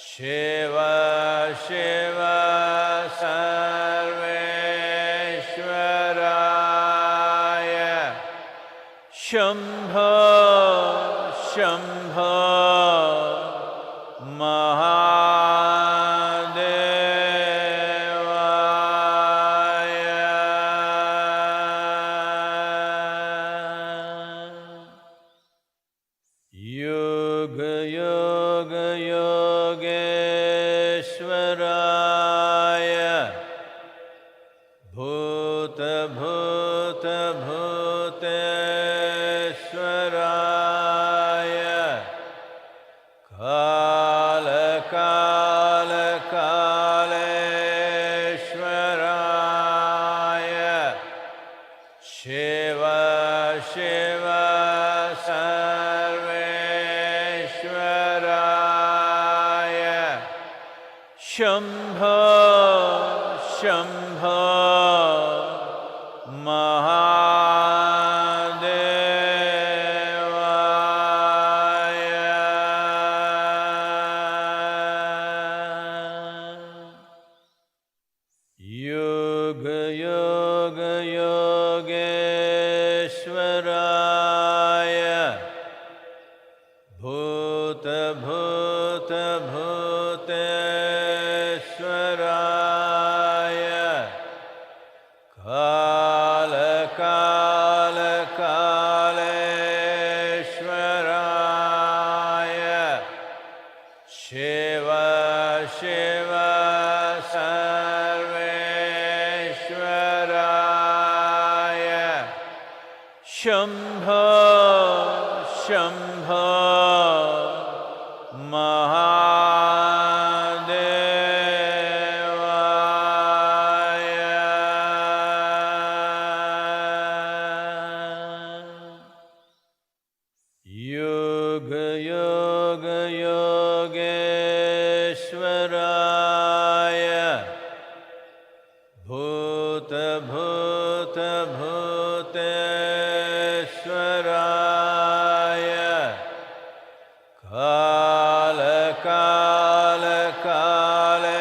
शिव शिव सर्वेश्वराय शम्भो शम्भो शम्भो शम्भो महादेवाय योग योग योगेश्वराय भूत भूत भूतेश्वराय काल काल कालेश्वराय शिव शिव सर्वेश्वराय शम्भो शम्भो महादेवाय योग योग योगेश्वराय भूत भूत भूतेश्वराय काल काल काले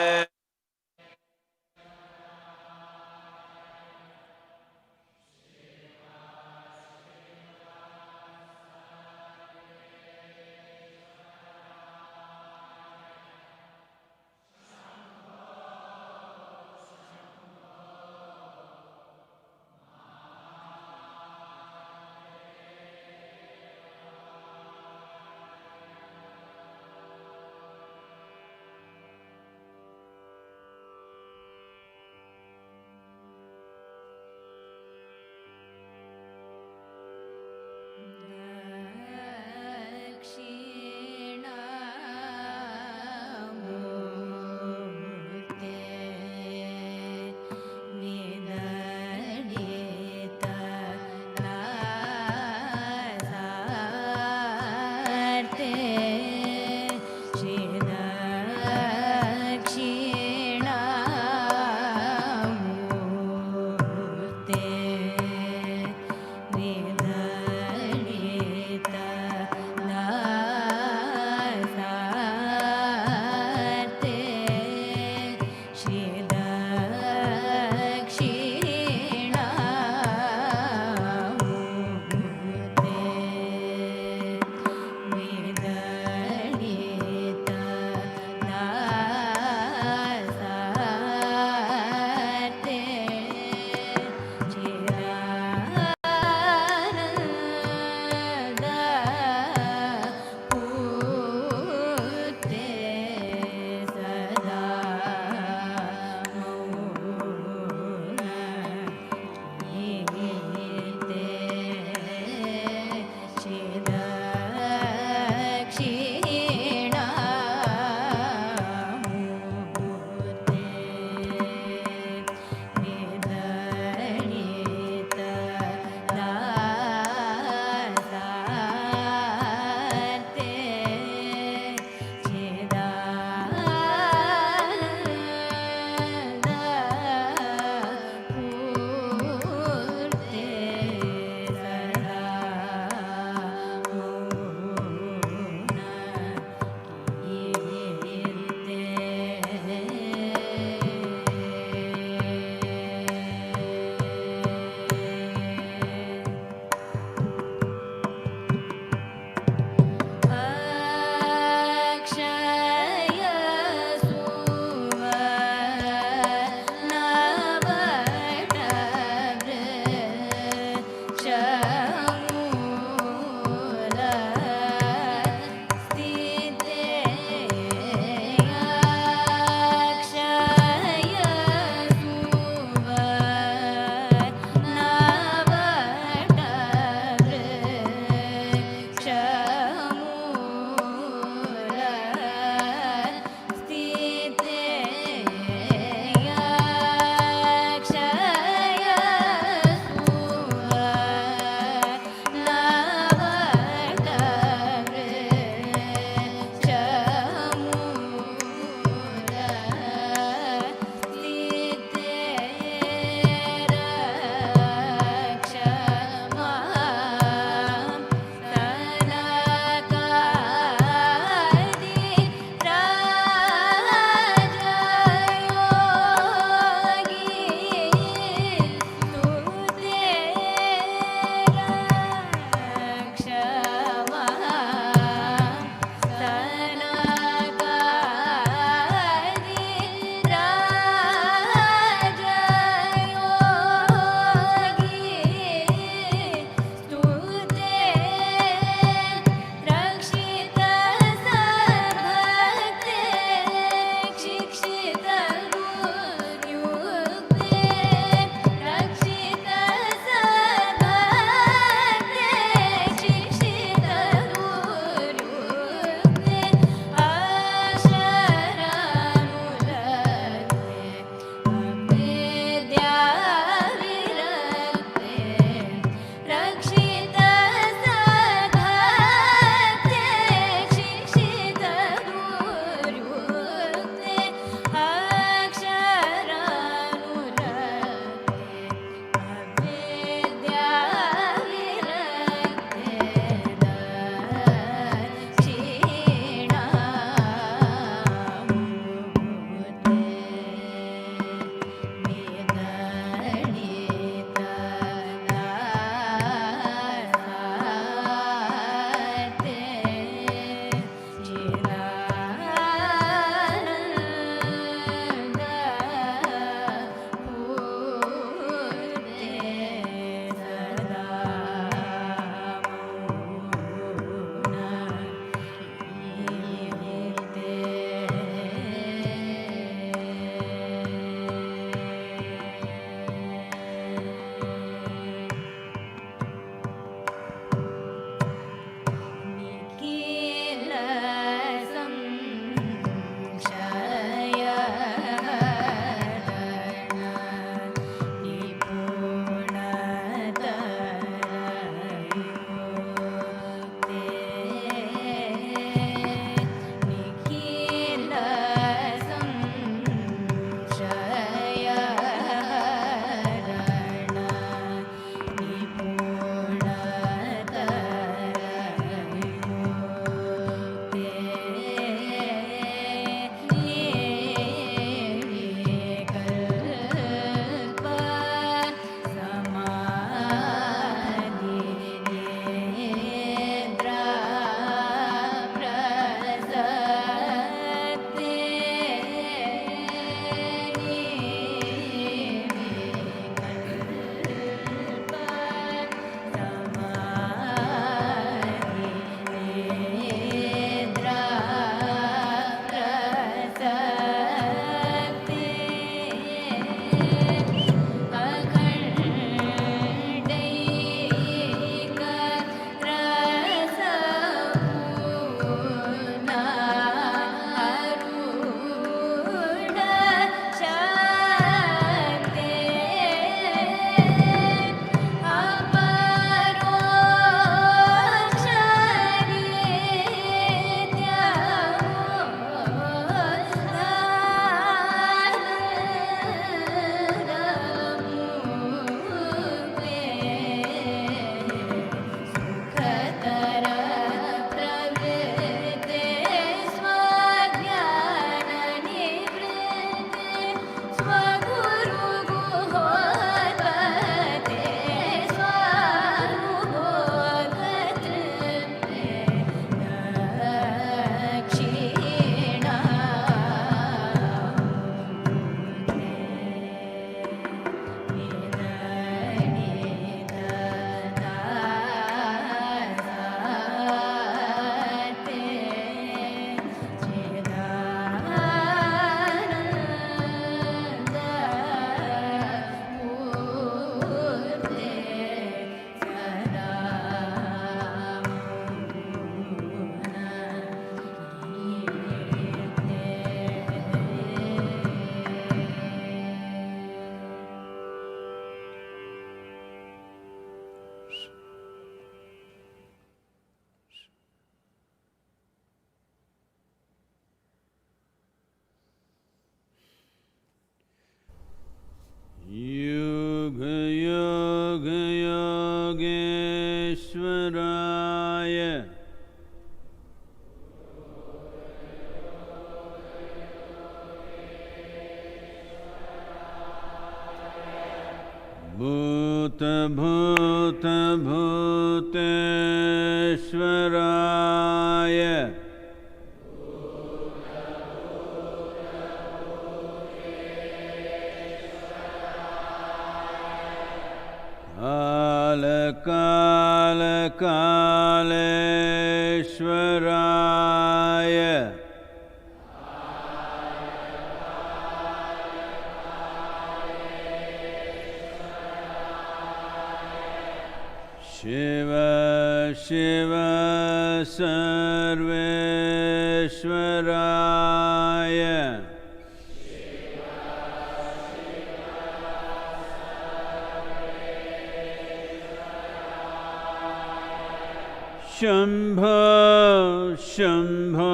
भूतभूतेश्वराय कालकालकालेश्वराय शिव शिव सर्वेश्वराय शंभो शंभो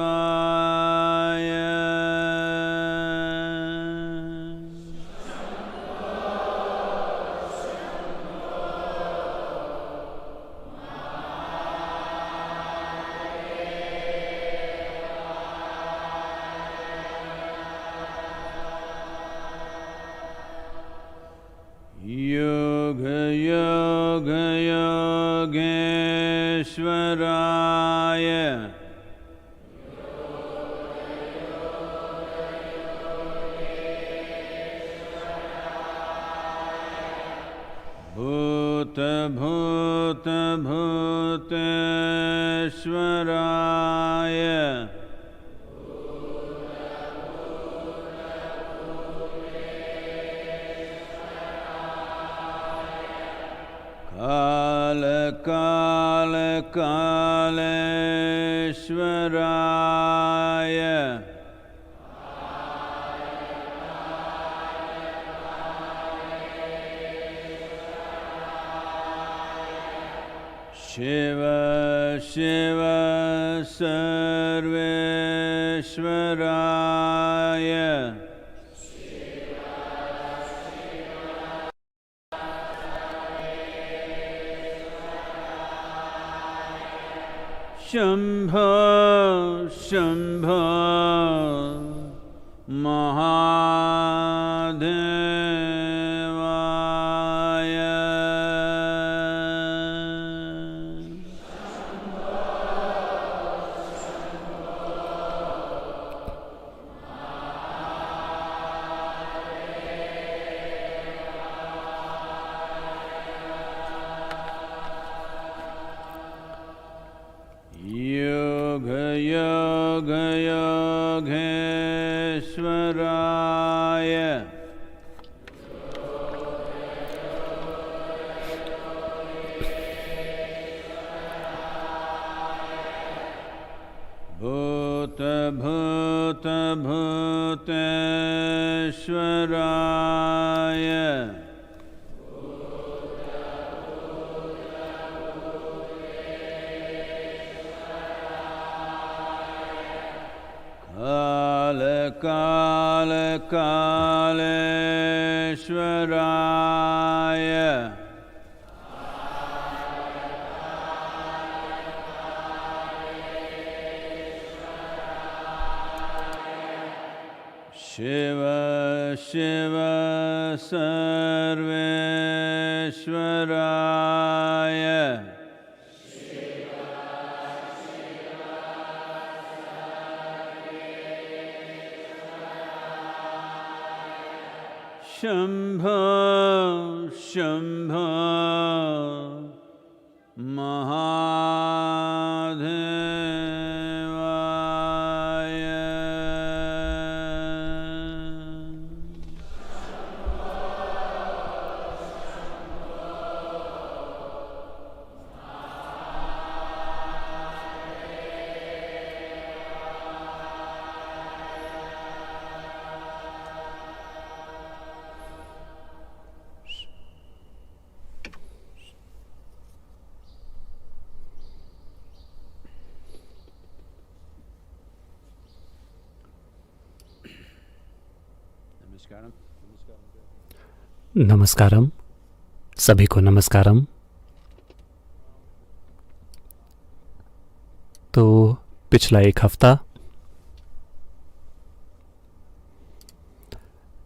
महादेवाय योग योग योगेश्वराय भूत भूत भूतेश्वराय काल काल कालेश्वराय शिव शिव सर्वेश्वराय शंभो शंभो महादेवाय योग योग योगेश्वराय भूत भूत भूतेश्वराय काल काल कालेश्वराय शिव शिव सर्वेश्वराय शंभो शंभो महादेवाय नमस्कारम। सभी को नमस्कारम। तो पिछला एक हफ्ता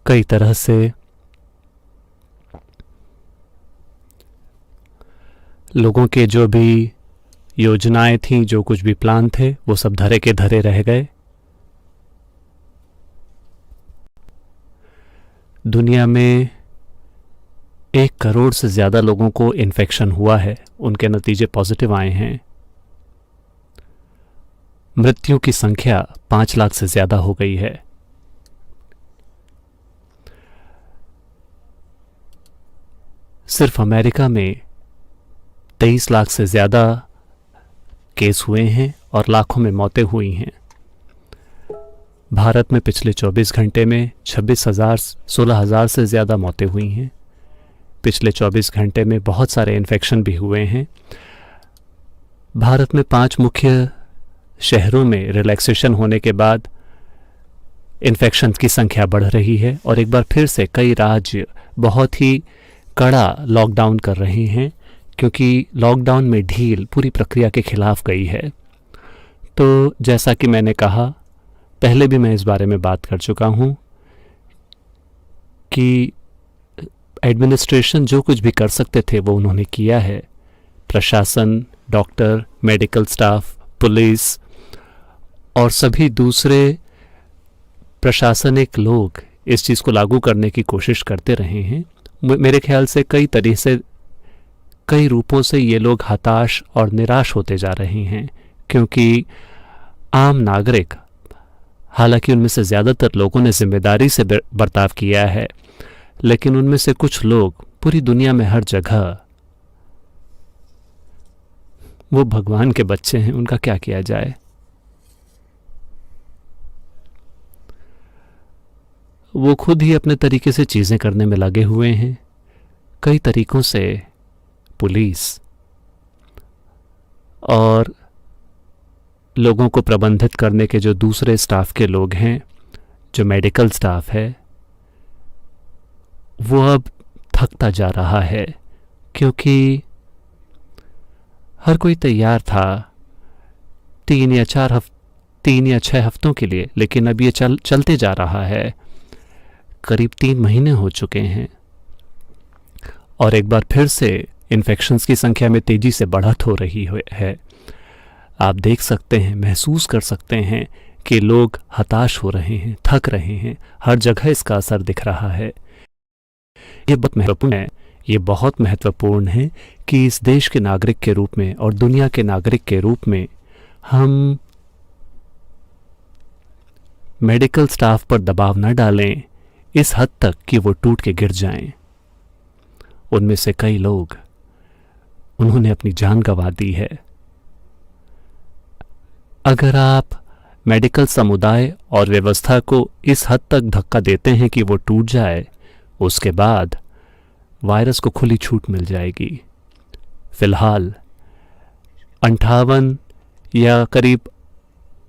कई तरह से लोगों के जो भी योजनाएं थीं, जो कुछ भी प्लान थे, वो सब धरे के धरे रह गए। दुनिया में 1 करोड़ से ज़्यादा लोगों को इन्फेक्शन हुआ है, उनके नतीजे पॉजिटिव आए हैं। मृत्यु की संख्या 5 लाख से ज़्यादा हो गई है। सिर्फ अमेरिका में 23 लाख से ज़्यादा केस हुए हैं और लाखों में मौतें हुई हैं। भारत में पिछले 24 घंटे में 16,000 से ज़्यादा मौतें हुई हैं। पिछले 24 घंटे में बहुत सारे इन्फेक्शन भी हुए हैं। भारत में 5 मुख्य शहरों में रिलैक्सेशन होने के बाद इन्फेक्शन की संख्या बढ़ रही है और एक बार फिर से कई राज्य बहुत ही कड़ा लॉकडाउन कर रहे हैं, क्योंकि लॉकडाउन में ढील पूरी प्रक्रिया के खिलाफ गई है। तो जैसा कि मैंने कहा, पहले भी मैं इस बारे में बात कर चुका हूँ कि एडमिनिस्ट्रेशन जो कुछ भी कर सकते थे वो उन्होंने किया है। प्रशासन, डॉक्टर, मेडिकल स्टाफ, पुलिस और सभी दूसरे प्रशासनिक लोग इस चीज़ को लागू करने की कोशिश करते रहे हैं। मेरे ख्याल से कई रूपों से ये लोग हताश और निराश होते जा रहे हैं, क्योंकि आम नागरिक, हालांकि उनमें से ज़्यादातर लोगों ने जिम्मेदारी से बर्ताव किया है, लेकिन उनमें से कुछ लोग पूरी दुनिया में हर जगह वो भगवान के बच्चे हैं, उनका क्या किया जाए। वो खुद ही अपने तरीके से चीज़ें करने में लगे हुए हैं। कई तरीकों से पुलिस और लोगों को प्रबंधित करने के जो दूसरे स्टाफ के लोग हैं, जो मेडिकल स्टाफ है, वो अब थकता जा रहा है, क्योंकि हर कोई तैयार था 3 या 6 हफ्तों के लिए, लेकिन अब ये चलते जा रहा है। करीब 3 महीने हो चुके हैं और एक बार फिर से इन्फेक्शंस की संख्या में तेजी से बढ़त हो रही है। आप देख सकते हैं, महसूस कर सकते हैं कि लोग हताश हो रहे हैं, थक रहे हैं। हर जगह इसका असर दिख रहा है। ये बहुत महत्वपूर्ण है कि इस देश के नागरिक के रूप में और दुनिया के नागरिक के रूप में हम मेडिकल स्टाफ पर दबाव न डालें इस हद तक कि वो टूट के गिर जाएं। उनमें से कई लोग, उन्होंने अपनी जान गंवा दी है। अगर आप मेडिकल समुदाय और व्यवस्था को इस हद तक धक्का देते हैं कि वो टूट जाए, उसके बाद वायरस को खुली छूट मिल जाएगी। फिलहाल 58 या करीब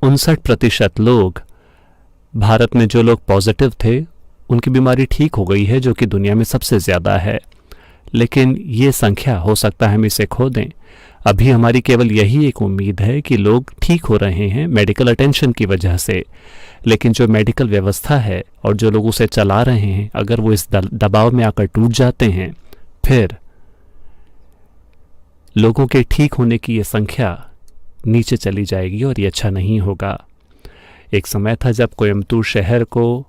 59% लोग, भारत में जो लोग पॉजिटिव थे उनकी बीमारी ठीक हो गई है, जो कि दुनिया में सबसे ज़्यादा है। लेकिन ये संख्या, हो सकता है हम इसे खो दें। अभी हमारी केवल यही एक उम्मीद है कि लोग ठीक हो रहे हैं मेडिकल अटेंशन की वजह से, लेकिन जो मेडिकल व्यवस्था है और जो लोग उसे चला रहे हैं, अगर वो इस दबाव में आकर टूट जाते हैं, फिर लोगों के ठीक होने की ये संख्या नीचे चली जाएगी और ये अच्छा नहीं होगा। एक समय था जब कोयम्बटूर शहर को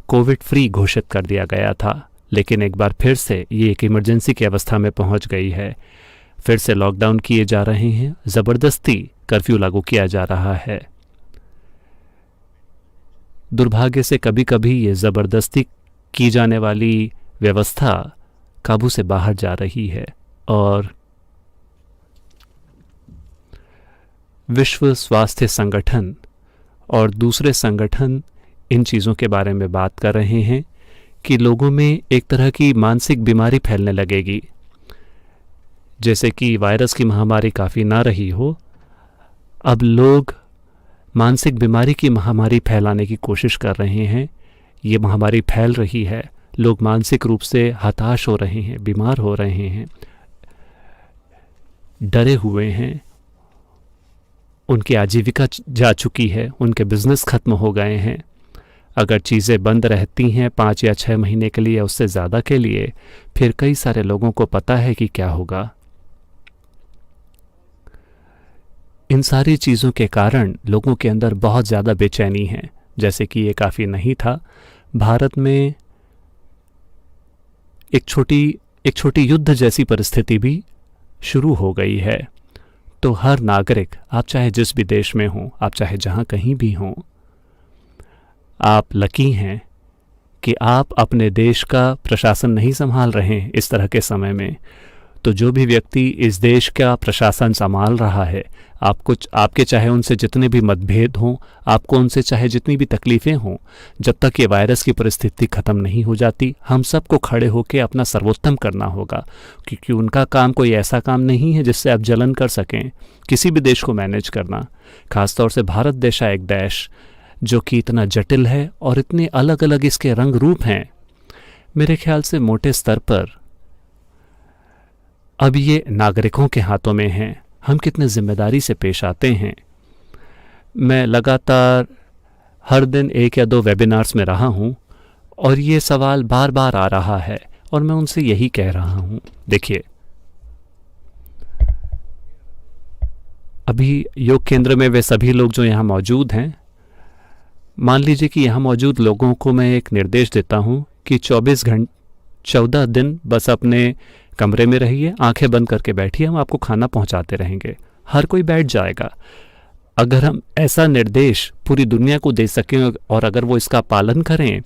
कोविड फ्री घोषित कर दिया गया था, लेकिन एक बार फिर से ये एक इमरजेंसी की अवस्था में पहुंच गई है। फिर से लॉकडाउन किए जा रहे हैं, ज़बरदस्ती कर्फ्यू लागू किया जा रहा है। दुर्भाग्य से कभी कभी ये ज़बरदस्ती की जाने वाली व्यवस्था काबू से बाहर जा रही है और विश्व स्वास्थ्य संगठन और दूसरे संगठन इन चीज़ों के बारे में बात कर रहे हैं कि लोगों में एक तरह की मानसिक बीमारी फैलने लगेगी। जैसे कि वायरस की महामारी काफ़ी ना रही हो, अब लोग मानसिक बीमारी की महामारी फैलाने की कोशिश कर रहे हैं। ये महामारी फैल रही है, लोग मानसिक रूप से हताश हो रहे हैं, बीमार हो रहे हैं, डरे हुए हैं, उनकी आजीविका जा चुकी है, उनके बिजनेस खत्म हो गए हैं। अगर चीज़ें बंद रहती हैं 5 या 6 महीने के लिए या उससे ज़्यादा के लिए, फिर कई सारे लोगों को पता है कि क्या होगा। इन सारी चीज़ों के कारण लोगों के अंदर बहुत ज़्यादा बेचैनी है। जैसे कि ये काफ़ी नहीं था, भारत में एक छोटी युद्ध जैसी परिस्थिति भी शुरू हो गई है। तो हर नागरिक, आप चाहे जिस भी देश में हों, आप चाहे जहाँ कहीं भी हों, आप लकी हैं कि आप अपने देश का प्रशासन नहीं संभाल रहे हैं इस तरह के समय में। तो जो भी व्यक्ति इस देश का प्रशासन संभाल रहा है, आपके चाहे उनसे जितने भी मतभेद हों, आपको उनसे चाहे जितनी भी तकलीफ़ें हों, जब तक ये वायरस की परिस्थिति ख़त्म नहीं हो जाती, हम सबको खड़े होकर अपना सर्वोत्तम करना होगा। क्योंकि उनका काम कोई ऐसा काम नहीं है जिससे आप जलन कर सकें। किसी भी देश को मैनेज करना, ख़ासतौर से भारत जैसा एक देश जो कि इतना जटिल है और इतने अलग अलग इसके रंग रूप हैं, मेरे ख्याल से मोटे स्तर पर अब ये नागरिकों के हाथों में हैं। हम कितने जिम्मेदारी से पेश आते हैं। मैं लगातार हर दिन 1 या 2 वेबिनार्स में रहा हूँ और ये सवाल बार बार आ रहा है और मैं उनसे यही कह रहा हूँ। देखिए, अभी योग केंद्र में वे सभी लोग जो यहाँ मौजूद हैं, मान लीजिए कि यहाँ मौजूद लोगों को मैं एक निर्देश देता हूँ कि 14 दिन बस अपने कमरे में रहिए, आंखें बंद करके बैठिए, हम आपको खाना पहुँचाते रहेंगे। हर कोई बैठ जाएगा। अगर हम ऐसा निर्देश पूरी दुनिया को दे सकें और अगर वो इसका पालन करें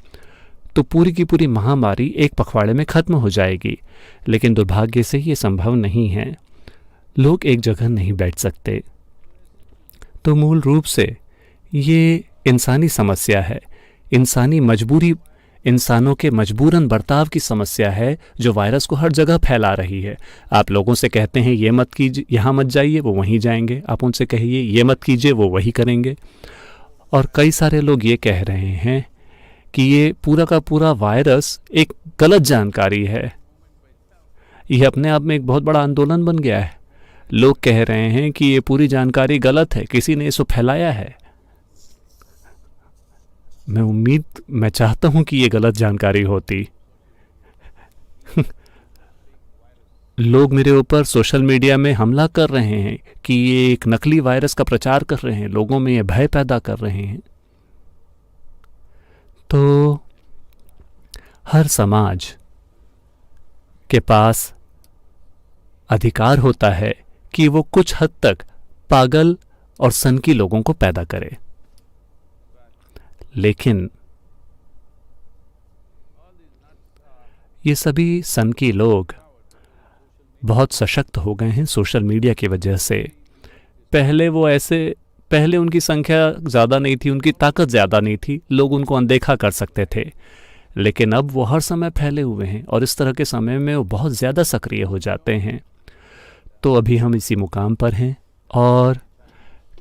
तो पूरी की पूरी महामारी एक पखवाड़े में ख़त्म हो जाएगी। लेकिन दुर्भाग्य से ये संभव नहीं है। लोग एक जगह नहीं बैठ सकते। तो मूल रूप से ये इंसानी समस्या है, इंसानी मजबूरी, इंसानों के मजबूरन बर्ताव की समस्या है जो वायरस को हर जगह फैला रही है। आप लोगों से कहते हैं ये मत कीजिए, यहाँ मत जाइए, वो वहीं जाएंगे। आप उनसे कहिए ये मत कीजिए, वो वही करेंगे। और कई सारे लोग ये कह रहे हैं कि ये पूरा का पूरा वायरस एक गलत जानकारी है। ये अपने आप में एक बहुत बड़ा आंदोलन बन गया है। लोग कह रहे हैं कि ये पूरी जानकारी गलत है, किसी ने इसको फैलाया है। मैं चाहता हूं कि ये गलत जानकारी होती। लोग मेरे ऊपर सोशल मीडिया में हमला कर रहे हैं कि ये एक नकली वायरस का प्रचार कर रहे हैं, लोगों में ये भय पैदा कर रहे हैं। तो हर समाज के पास अधिकार होता है कि वो कुछ हद तक पागल और सनकी लोगों को पैदा करे। लेकिन ये सभी सनकी लोग बहुत सशक्त हो गए हैं सोशल मीडिया की वजह से। पहले उनकी संख्या ज़्यादा नहीं थी, उनकी ताकत ज़्यादा नहीं थी, लोग उनको अनदेखा कर सकते थे। लेकिन अब वो हर समय फैले हुए हैं और इस तरह के समय में वो बहुत ज़्यादा सक्रिय हो जाते हैं। तो अभी हम इसी मुकाम पर हैं और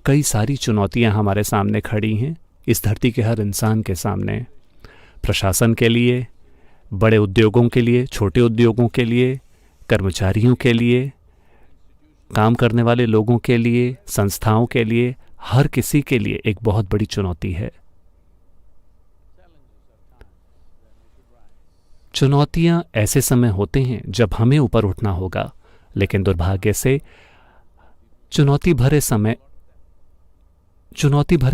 कई सारी चुनौतियां हमारे सामने खड़ी हैं, इस धरती के हर इंसान के सामने। प्रशासन के लिए, बड़े उद्योगों के लिए, छोटे उद्योगों के लिए, कर्मचारियों के लिए, काम करने वाले लोगों के लिए, संस्थाओं के लिए, हर किसी के लिए एक बहुत बड़ी चुनौती है। चुनौतियां ऐसे समय होते हैं जब हमें ऊपर उठना होगा, लेकिन दुर्भाग्य से चुनौती भरे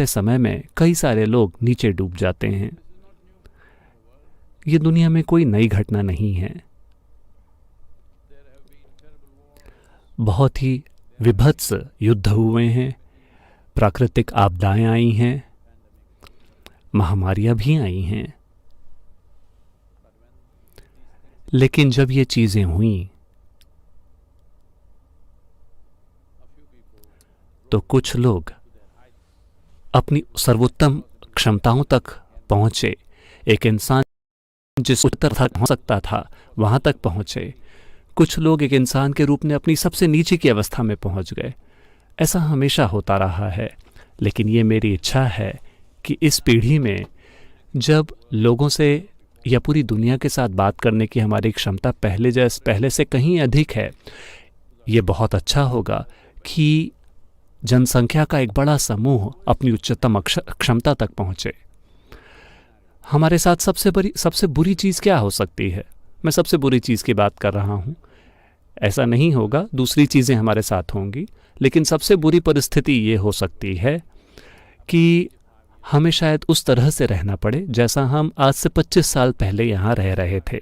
समय में कई सारे लोग नीचे डूब जाते हैं। ये दुनिया में कोई नई घटना नहीं है। बहुत ही विभत्स युद्ध हुए हैं, प्राकृतिक आपदाएं आई हैं, महामारियां भी आई हैं। लेकिन जब ये चीजें हुईं तो कुछ लोग अपनी सर्वोत्तम क्षमताओं तक पहुंचे। एक इंसान जिस उत्तर तक पहुंच सकता था वहां तक पहुंचे। कुछ लोग एक इंसान के रूप में अपनी सबसे नीचे की अवस्था में पहुंच गए। ऐसा हमेशा होता रहा है। लेकिन ये मेरी इच्छा है कि इस पीढ़ी में जब लोगों से या पूरी दुनिया के साथ बात करने की हमारी क्षमता पहले से कहीं अधिक है, ये बहुत अच्छा होगा कि जनसंख्या का एक बड़ा समूह अपनी उच्चतम क्षमता तक पहुंचे। हमारे साथ सबसे बुरी चीज़ क्या हो सकती है? मैं सबसे बुरी चीज़ की बात कर रहा हूँ। ऐसा नहीं होगा, दूसरी चीज़ें हमारे साथ होंगी, लेकिन सबसे बुरी परिस्थिति ये हो सकती है कि हमें शायद उस तरह से रहना पड़े जैसा हम आज से 25 साल पहले यहाँ रह रहे थे।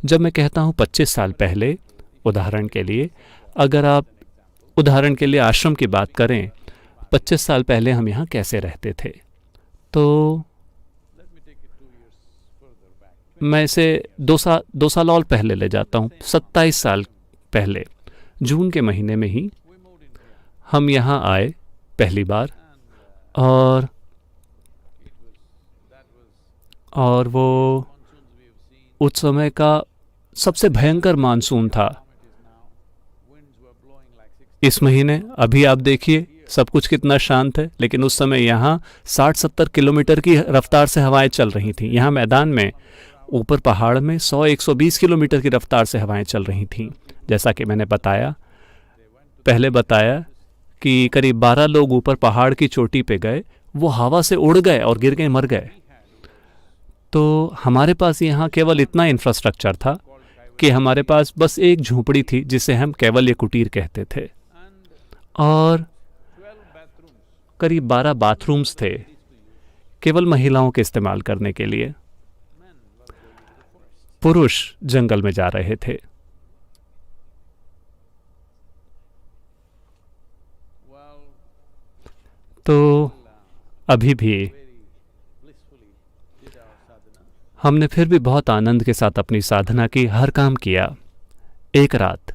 जब मैं कहता हूँ 25 साल पहले, उदाहरण के लिए, अगर आप उदाहरण के लिए आश्रम की बात करें, 25 साल पहले हम यहाँ कैसे रहते थे, तो मैं इसे 2 साल और पहले ले जाता हूँ। 27 साल पहले जून के महीने में ही हम यहाँ आए पहली बार, और वो उस समय का सबसे भयंकर मानसून था। इस महीने अभी आप देखिए सब कुछ कितना शांत है, लेकिन उस समय यहाँ 60-70 किलोमीटर की रफ्तार से हवाएं चल रही थीं। यहाँ मैदान में ऊपर पहाड़ में 100-120 किलोमीटर की रफ्तार से हवाएं चल रही थीं। जैसा कि मैंने पहले बताया कि करीब 12 लोग ऊपर पहाड़ की चोटी पे गए, वो हवा से उड़ गए और गिर गए, मर गए। तो हमारे पास यहाँ केवल इतना इंफ्रास्ट्रक्चर था कि हमारे पास बस एक झोपड़ी थी जिसे हम कैवल्य कुटीर कहते थे, और करीब 12 बाथरूम्स थे केवल महिलाओं के इस्तेमाल करने के लिए। पुरुष जंगल में जा रहे थे। तो अभी भी हमने फिर भी बहुत आनंद के साथ अपनी साधना की, हर काम किया। एक रात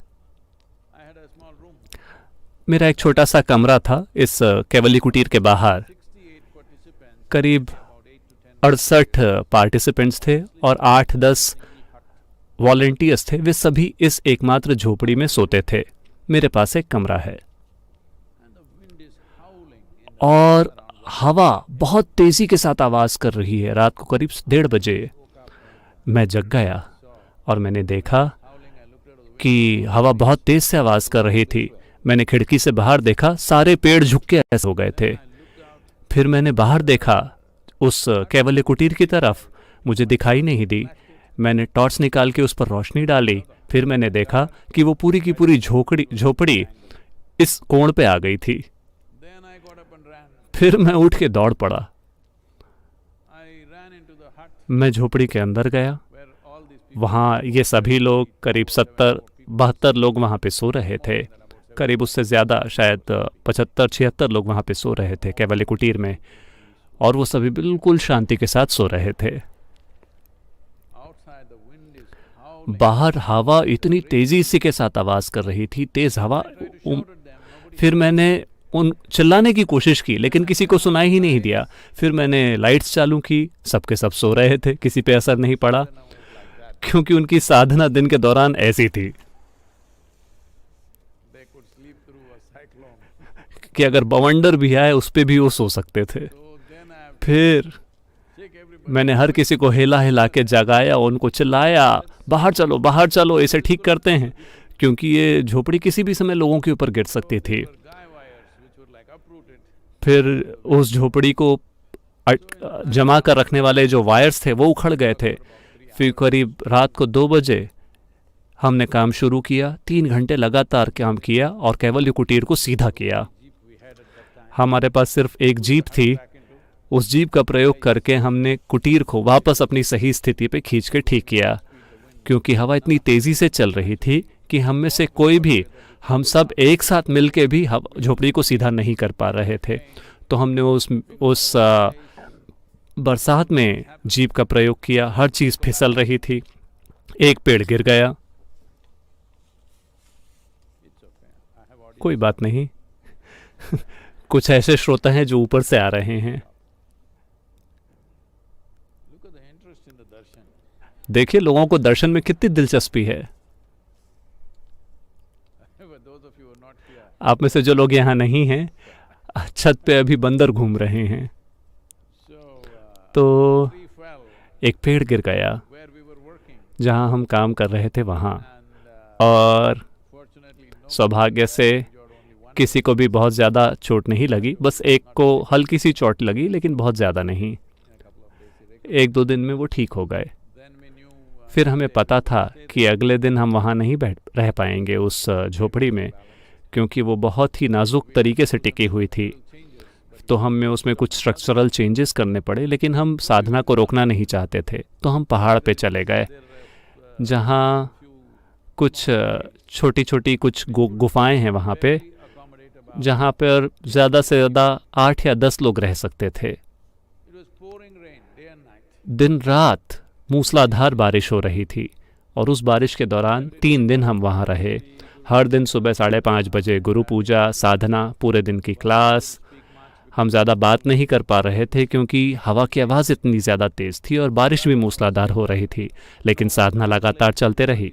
मेरा एक छोटा सा कमरा था इस कैवल्य कुटीर के बाहर। करीब 68 पार्टिसिपेंट्स थे और 8-10 वॉलंटियर्स थे। वे सभी इस एकमात्र झोपड़ी में सोते थे। मेरे पास एक कमरा है और हवा बहुत तेजी के साथ आवाज कर रही है। रात को करीब 1:30 बजे मैं जग गया और मैंने देखा कि हवा बहुत तेज से आवाज कर रही थी। मैंने खिड़की से बाहर देखा, सारे पेड़ झुक के ऐसे हो गए थे। फिर मैंने बाहर देखा उस कैवल्य कुटीर की तरफ, मुझे दिखाई नहीं दी। मैंने टॉर्च निकाल के उस पर रोशनी डाली। फिर मैंने देखा कि वो पूरी की पूरी झोपड़ी इस कोण पे आ गई थी। फिर मैं उठ के दौड़ पड़ा। मैं झोपड़ी के अंदर गया। वहाँ ये सभी लोग, करीब 70-72 लोग वहाँ पे सो रहे थे। करीब उससे ज़्यादा, शायद 75-76 लोग वहाँ पे सो रहे थे कैवल्य कुटीर में, और वो सभी बिल्कुल शांति के साथ सो रहे थे। बाहर हवा इतनी तेजी से के साथ आवाज़ कर रही थी, तेज़ हवा। फिर मैंने उन चिल्लाने की कोशिश की, लेकिन किसी को सुनाई ही नहीं दिया। फिर मैंने लाइट्स चालू की, सबके सब सो रहे थे, किसी पे असर नहीं पड़ा, क्योंकि उनकी साधना दिन के दौरान ऐसी थी कि अगर बवंडर भी आए उस पे भी वो सो सकते थे। फिर मैंने हर किसी को हिला हिला के जगाया, उनको चिल्लाया, बाहर चलो बाहर चलो, इसे ठीक करते हैं, क्योंकि ये झोपड़ी किसी भी समय लोगों के ऊपर गिर सकती थी। फिर उस झोपड़ी को जमा कर रखने वाले जो वायर्स थे वो उखड़ गए थे। फिर करीब रात को 2 बजे हमने काम शुरू किया। 3 घंटे लगातार काम किया और कैवल्य कुटीर को सीधा किया। हमारे पास सिर्फ एक जीप थी। उस जीप का प्रयोग करके हमने कुटीर को वापस अपनी सही स्थिति पे खींच के ठीक किया, क्योंकि हवा इतनी तेज़ी से चल रही थी कि हम में से कोई भी, हम सब एक साथ मिलके भी झोपड़ी को सीधा नहीं कर पा रहे थे। तो हमने उस बरसात में जीप का प्रयोग किया। हर चीज़ फिसल रही थी। एक पेड़ गिर गया, कोई बात नहीं। कुछ ऐसे श्रोता हैं जो ऊपर से आ रहे हैं। देखिए लोगों को दर्शन में कितनी दिलचस्पी है। आप में से जो लोग यहाँ नहीं हैं, छत पे अभी बंदर घूम रहे हैं। तो एक पेड़ गिर गया जहाँ हम काम कर रहे थे वहाँ, और सौभाग्य से किसी को भी बहुत ज़्यादा चोट नहीं लगी। बस एक को हल्की सी चोट लगी, लेकिन बहुत ज़्यादा नहीं। 1-2 दिन में वो ठीक हो गए। फिर हमें पता था कि अगले दिन हम वहाँ नहीं रह पाएंगे उस झोपड़ी में, क्योंकि वो बहुत ही नाजुक तरीके से टिकी हुई थी। तो हमें उसमें कुछ स्ट्रक्चरल चेंजेस करने पड़े, लेकिन हम साधना को रोकना नहीं चाहते थे। तो हम पहाड़ पे चले गए, जहाँ कुछ छोटी छोटी कुछ गुफाएं हैं वहाँ पे, जहाँ पर ज़्यादा से ज़्यादा 8 या 10 लोग रह सकते थे। दिन रात मूसलाधार बारिश हो रही थी, और उस बारिश के दौरान 3 दिन हम वहाँ रहे। हर दिन सुबह 5:30 बजे गुरु पूजा, साधना, पूरे दिन की क्लास। हम ज़्यादा बात नहीं कर पा रहे थे क्योंकि हवा की आवाज़ इतनी ज़्यादा तेज़ थी और बारिश भी मूसलाधार हो रही थी, लेकिन साधना लगातार चलते रही।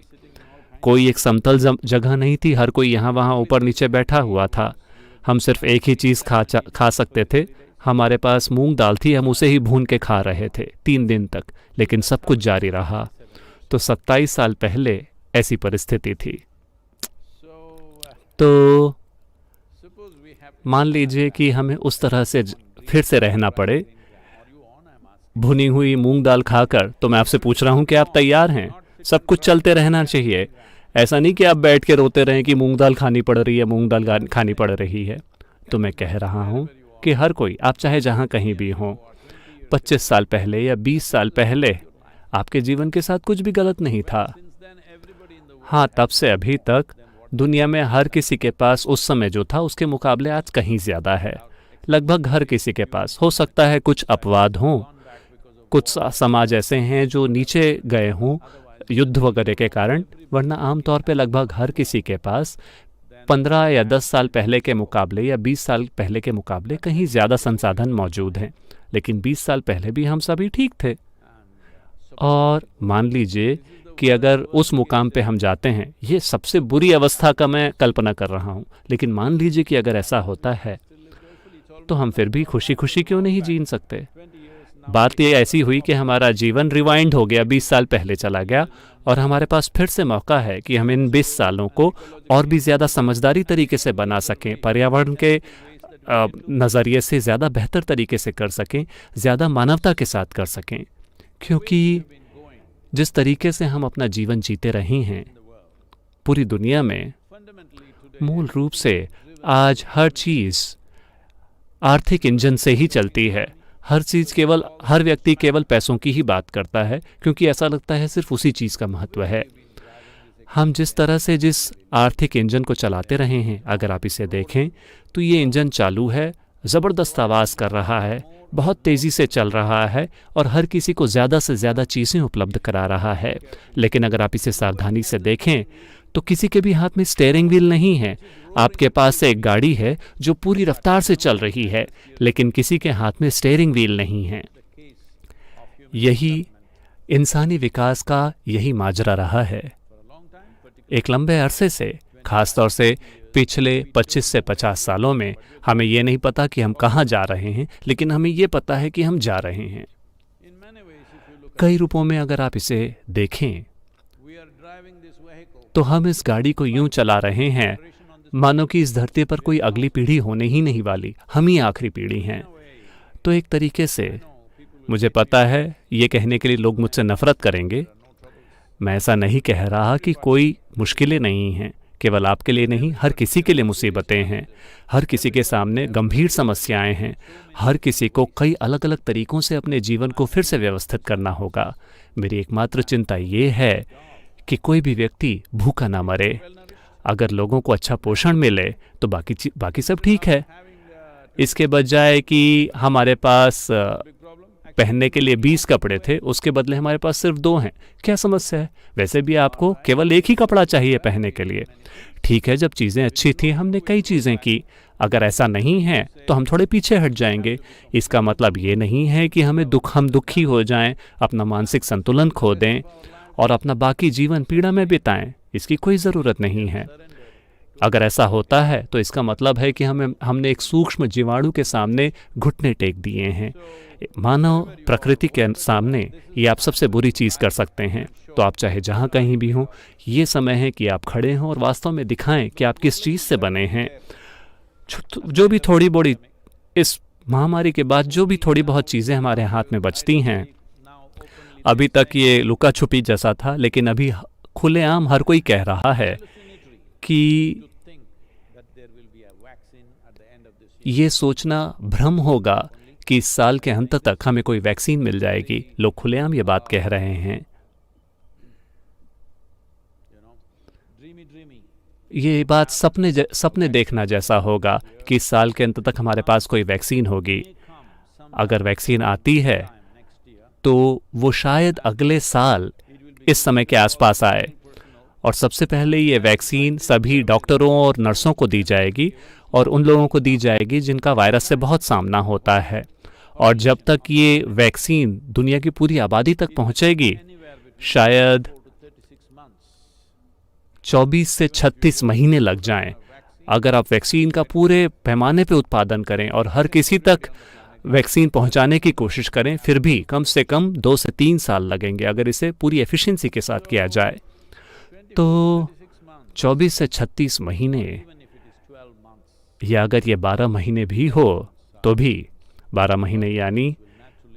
कोई एक समतल जगह नहीं थी, हर कोई यहाँ वहाँ ऊपर नीचे बैठा हुआ था। हम सिर्फ एक ही चीज़ खा सकते थे। हमारे पास मूंग दाल थी, हम उसे ही भून के खा रहे थे 3 दिन तक, लेकिन सब कुछ जारी रहा। तो 27 साल पहले ऐसी परिस्थिति थी। तो मान लीजिए कि हमें उस तरह से फिर से रहना पड़े भुनी हुई मूंग दाल खाकर। तो मैं आपसे पूछ रहा हूं कि आप तैयार हैं? सब कुछ चलते रहना चाहिए। ऐसा नहीं कि आप बैठ के रोते रहें कि मूंग दाल खानी पड़ रही है, मूंग दाल खानी पड़ रही है। तो मैं कह रहा हूं कि हर कोई, आप चाहे जहां कहीं भी हों, 25 साल पहले या 20 साल पहले आपके जीवन के साथ कुछ भी गलत नहीं था। हाँ, तब से अभी तक दुनिया में हर किसी के पास उस समय जो था उसके मुकाबले आज कहीं ज़्यादा है। लगभग हर किसी के पास। हो सकता है कुछ अपवाद हों, कुछ समाज ऐसे हैं जो नीचे गए हों युद्ध वगैरह के कारण, वरना आमतौर पे लगभग हर किसी के पास 15 या 10 साल पहले के मुकाबले या 20 साल पहले के मुकाबले कहीं ज़्यादा संसाधन मौजूद हैं। लेकिन 20 साल पहले भी हम सभी ठीक थे। और मान लीजिए कि अगर उस मुकाम पे हम जाते हैं, ये सबसे बुरी अवस्था का मैं कल्पना कर रहा हूँ, लेकिन मान लीजिए कि अगर ऐसा होता है तो हम फिर भी खुशी खुशी क्यों नहीं जी सकते? बात ये ऐसी हुई कि हमारा जीवन रिवाइंड हो गया, 20 साल पहले चला गया, और हमारे पास फिर से मौका है कि हम इन 20 सालों को और भी ज़्यादा समझदारी तरीके से बना सकें, पर्यावरण के नज़रिए से ज़्यादा बेहतर तरीके से कर सकें, ज़्यादा मानवता के साथ कर सकें। क्योंकि जिस तरीके से हम अपना जीवन जीते रहे हैं पूरी दुनिया में, मूल रूप से आज हर चीज़ आर्थिक इंजन से ही चलती है। हर व्यक्ति केवल पैसों की ही बात करता है, क्योंकि ऐसा लगता है सिर्फ उसी चीज़ का महत्व है। हम जिस तरह से जिस आर्थिक इंजन को चलाते रहे हैं, अगर आप इसे देखें तो ये इंजन चालू है, ज़बरदस्त आवाज़ कर रहा है, बहुत तेज़ी से चल रहा है और हर किसी को ज़्यादा से ज़्यादा चीज़ें उपलब्ध करा रहा है। लेकिन अगर आप इसे सावधानी से देखें तो किसी के भी हाथ में स्टीयरिंग व्हील नहीं है। आपके पास से एक गाड़ी है जो पूरी रफ्तार से चल रही है, लेकिन किसी के हाथ में स्टीयरिंग व्हील नहीं है। यही इंसानी विकास का यही माजरा रहा है। एक लंबे अरसे से, खासतौर से पिछले 25 से 50 सालों में, हमें ये नहीं पता कि हम कहाँ जा रहे हैं, लेकिन हमें ये पता है कि हम जा रहे हैं। कई रूपों में अगर आप इसे देखें तो हम इस गाड़ी को यूं चला रहे हैं मानो कि इस धरती पर कोई अगली पीढ़ी होने ही नहीं वाली, हम ही आखिरी पीढ़ी हैं। तो एक तरीके से मुझे पता है ये कहने के लिए लोग मुझसे नफरत करेंगे। मैं ऐसा नहीं कह रहा कि कोई मुश्किलें नहीं हैं, केवल आपके लिए नहीं, हर किसी के लिए मुसीबतें हैं, हर किसी के सामने गंभीर समस्याएं हैं, हर किसी को कई अलग अलग तरीकों से अपने जीवन को फिर से व्यवस्थित करना होगा। मेरी एकमात्र चिंता ये है कि कोई भी व्यक्ति भूखा ना मरे। अगर लोगों को अच्छा पोषण मिले तो बाकी सब ठीक है। इसके बजाय कि हमारे पास पहनने के लिए 20 कपड़े थे, उसके बदले हमारे पास सिर्फ 2 हैं, क्या समस्या है? वैसे भी आपको केवल एक ही कपड़ा चाहिए पहनने के लिए। ठीक है, जब चीज़ें अच्छी थी हमने कई चीज़ें की। अगर ऐसा नहीं है तो हम थोड़े पीछे हट जाएंगे। इसका मतलब ये नहीं है कि हम दुखी हो जाएं, अपना मानसिक संतुलन खो दें और अपना बाकी जीवन पीड़ा में बिताएं। इसकी कोई ज़रूरत नहीं है। अगर ऐसा होता है तो इसका मतलब है कि हमने एक सूक्ष्म जीवाणु के सामने घुटने टेक दिए हैं। मानव प्रकृति के सामने ये आप सबसे बुरी चीज़ कर सकते हैं। तो आप चाहे जहाँ कहीं भी हों, ये समय है कि आप खड़े हों और वास्तव में दिखाएं कि आप किस चीज़ से बने हैं। जो भी थोड़ी बड़ी इस महामारी के बाद जो भी थोड़ी बहुत चीज़ें हमारे हाथ में बचती हैं, अभी तक ये लुका छुपी जैसा था, लेकिन अभी खुलेआम हर कोई कह रहा है कि ये सोचना भ्रम होगा कि इस साल के अंत तक हमें कोई वैक्सीन मिल जाएगी। लोग खुलेआम ये बात कह रहे हैं। ये बात सपने देखना जैसा होगा कि इस साल के अंत तक हमारे पास कोई वैक्सीन होगी। अगर वैक्सीन आती है तो वो शायद अगले साल इस समय के आसपास आए, और सबसे पहले ये वैक्सीन सभी डॉक्टरों और नर्सों को दी जाएगी, और उन लोगों को दी जाएगी जिनका वायरस से बहुत सामना होता है। और जब तक ये वैक्सीन दुनिया की पूरी आबादी तक पहुंचेगी, शायद 24 से 36 महीने लग जाएं। अगर आप वैक्सीन का पूरे पैमाने पे उत्पादन करें और हर किसी तक वैक्सीन पहुंचाने की कोशिश करें, फिर भी कम से कम 2 से 3 साल लगेंगे अगर इसे पूरी एफिशिएंसी के साथ किया जाए। तो 24 से 36 महीने, या अगर ये 12 महीने भी हो तो भी 12 महीने यानी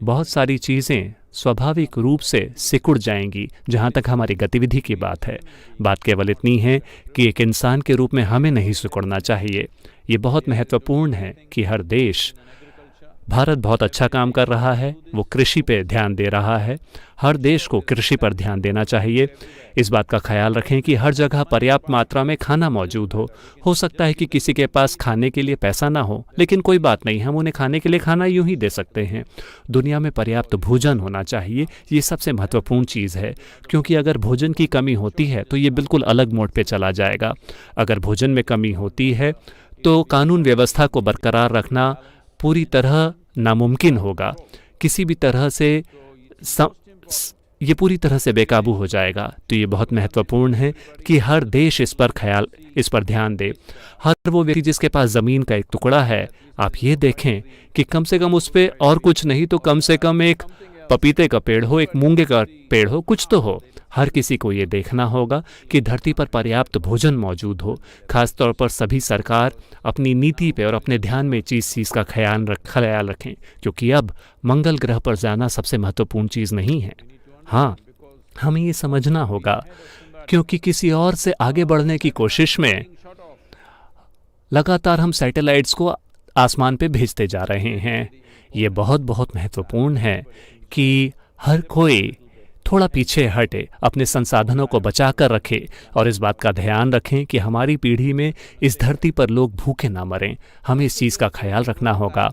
बहुत सारी चीज़ें स्वाभाविक रूप से सिकुड़ जाएंगी। जहाँ तक हमारी गतिविधि की बात है, बात केवल इतनी है कि एक इंसान के रूप में हमें नहीं सिकुड़ना चाहिए। ये बहुत महत्वपूर्ण है कि हर देश, भारत बहुत अच्छा काम कर रहा है, वो कृषि पे ध्यान दे रहा है। हर देश को कृषि पर ध्यान देना चाहिए। इस बात का ख्याल रखें कि हर जगह पर्याप्त मात्रा में खाना मौजूद हो सकता है कि किसी के पास खाने के लिए पैसा ना हो, लेकिन कोई बात नहीं, हम उन्हें खाने के लिए खाना यूं ही दे सकते हैं। दुनिया में पर्याप्त भोजन होना चाहिए, ये सबसे महत्वपूर्ण चीज़ है, क्योंकि अगर भोजन की कमी होती है तो ये बिल्कुल अलग मोड पे चला जाएगा। अगर भोजन में कमी होती है तो कानून व्यवस्था को बरकरार रखना पूरी तरह नामुमकिन होगा। किसी भी तरह से ये पूरी तरह से बेकाबू हो जाएगा। तो ये बहुत महत्वपूर्ण है कि हर देश इस पर ध्यान दे। हर वो व्यक्ति जिसके पास ज़मीन का एक टुकड़ा है, आप ये देखें कि कम से कम उस पर और कुछ नहीं तो कम से कम एक पपीते का पेड़ हो, एक मूंगे का पेड़ हो, कुछ तो हो। हर किसी को ये देखना होगा कि धरती पर पर्याप्त भोजन मौजूद हो। खासतौर पर सभी सरकार अपनी नीति पे और अपने ध्यान में चीज़ का ख्याल रखें, क्योंकि अब मंगल ग्रह पर जाना सबसे महत्वपूर्ण चीज़ नहीं है। हाँ, हमें ये समझना होगा, क्योंकि किसी और से आगे बढ़ने की कोशिश में लगातार हम सैटेलाइट्स को आसमान पे भेजते जा रहे हैं। ये बहुत बहुत महत्वपूर्ण है कि हर कोई थोड़ा पीछे हटे, अपने संसाधनों को बचा कर रखे, और इस बात का ध्यान रखें कि हमारी पीढ़ी में इस धरती पर लोग भूखे ना मरें। हमें इस चीज़ का ख्याल रखना होगा।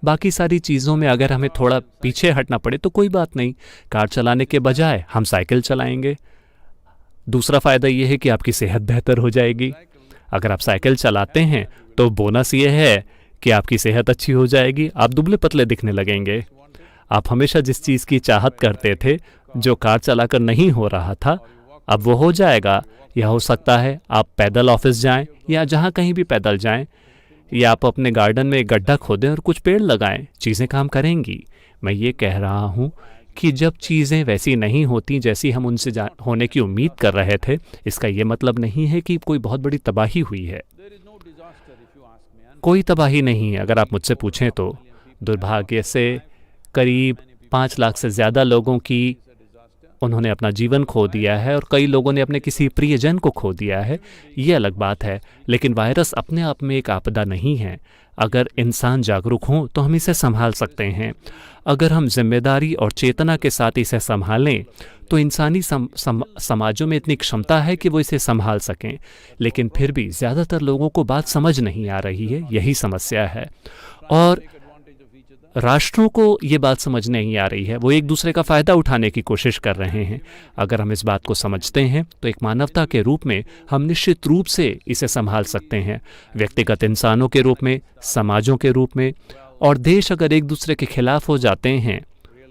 बाकी सारी चीज़ों में अगर हमें थोड़ा पीछे हटना पड़े तो कोई बात नहीं, कार चलाने के बजाय हम साइकिल चलाएंगे। दूसरा फ़ायदा ये है कि आपकी सेहत बेहतर हो जाएगी। अगर आप साइकिल चलाते हैं तो बोनस ये है कि आपकी सेहत अच्छी हो जाएगी, आप दुबले पतले दिखने लगेंगे। आप हमेशा जिस चीज़ की चाहत करते थे, जो कार चलाकर नहीं हो रहा था, अब वो हो जाएगा। या हो सकता है आप पैदल ऑफिस जाएं, या जहाँ कहीं भी पैदल जाएं, या आप अपने गार्डन में एक गड्ढा खोदें और कुछ पेड़ लगाएं। चीज़ें काम करेंगी। मैं ये कह रहा हूँ कि जब चीज़ें वैसी नहीं होती जैसी हम उनसे होने की उम्मीद कर रहे थे, इसका ये मतलब नहीं है कि कोई बहुत बड़ी तबाही हुई है। कोई तबाही नहीं है अगर आप मुझसे पूछें तो। दुर्भाग्य से करीब 5 लाख से ज़्यादा लोगों की उन्होंने अपना जीवन खो दिया है, और कई लोगों ने अपने किसी प्रियजन को खो दिया है। ये अलग बात है, लेकिन वायरस अपने आप में एक आपदा नहीं है। अगर इंसान जागरूक हों तो हम इसे संभाल सकते हैं। अगर हम जिम्मेदारी और चेतना के साथ इसे संभालें तो इंसानी समाजों में इतनी क्षमता है कि वो इसे संभाल सकें। लेकिन फिर भी ज़्यादातर लोगों को बात समझ नहीं आ रही है, यही समस्या है। और राष्ट्रों को ये बात समझ नहीं आ रही है, वो एक दूसरे का फ़ायदा उठाने की कोशिश कर रहे हैं। अगर हम इस बात को समझते हैं तो एक मानवता के रूप में हम निश्चित रूप से इसे संभाल सकते हैं, व्यक्तिगत इंसानों के रूप में, समाजों के रूप में। और देश अगर एक दूसरे के खिलाफ हो जाते हैं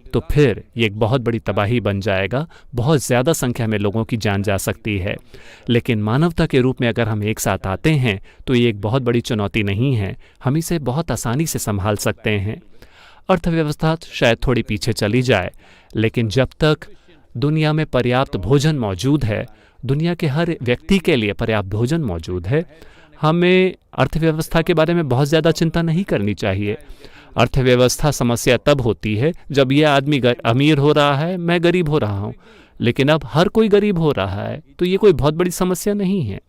तो फिर ये एक बहुत बड़ी तबाही बन जाएगा, बहुत ज़्यादा संख्या में लोगों की जान जा सकती है। लेकिन मानवता के रूप में अगर हम एक साथ आते हैं तो ये एक बहुत बड़ी चुनौती नहीं है, हम इसे बहुत आसानी से संभाल सकते हैं। अर्थव्यवस्था शायद थोड़ी पीछे चली जाए, लेकिन जब तक दुनिया में पर्याप्त भोजन मौजूद है, दुनिया के हर व्यक्ति के लिए पर्याप्त भोजन मौजूद है, हमें अर्थव्यवस्था के बारे में बहुत ज़्यादा चिंता नहीं करनी चाहिए। अर्थव्यवस्था समस्या तब होती है जब यह आदमी अमीर हो रहा है, मैं गरीब हो रहा हूँ, लेकिन अब हर कोई गरीब हो रहा है, तो ये कोई बहुत बड़ी समस्या नहीं है।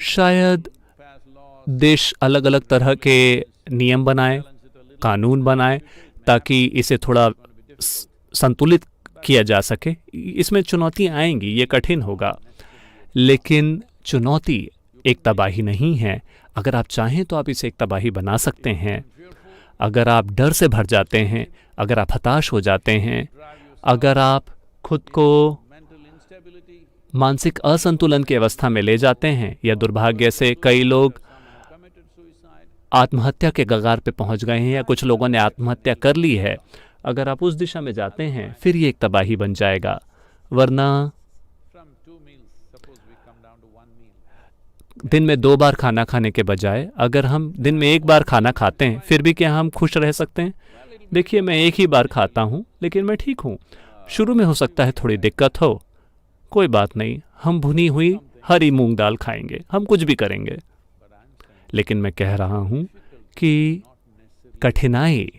शायद देश अलग अलग तरह के नियम बनाए, कानून बनाए, ताकि इसे थोड़ा संतुलित किया जा सके। इसमें चुनौतियाँ आएंगी, ये कठिन होगा, लेकिन चुनौती एक तबाही नहीं है। अगर आप चाहें तो आप इसे एक तबाही बना सकते हैं। अगर आप डर से भर जाते हैं, अगर आप हताश हो जाते हैं, अगर आप खुद को मानसिक असंतुलन की अवस्था में ले जाते हैं, या दुर्भाग्य से कई लोग आत्महत्या के कगार पे पहुंच गए हैं, या कुछ लोगों ने आत्महत्या कर ली है, अगर आप उस दिशा में जाते हैं, फिर ये एक तबाही बन जाएगा। वरना दिन में 2 बार खाना खाने के बजाय अगर हम दिन में 1 बार खाना खाते हैं, फिर भी क्या हम खुश रह सकते हैं? देखिए, मैं 1 ही बार खाता हूँ, लेकिन मैं ठीक हूँ। शुरू में हो सकता है थोड़ी दिक्कत हो, कोई बात नहीं, हम भुनी हुई हरी मूंग दाल खाएंगे, हम कुछ भी करेंगे। लेकिन मैं कह रहा हूँ कि कठिनाई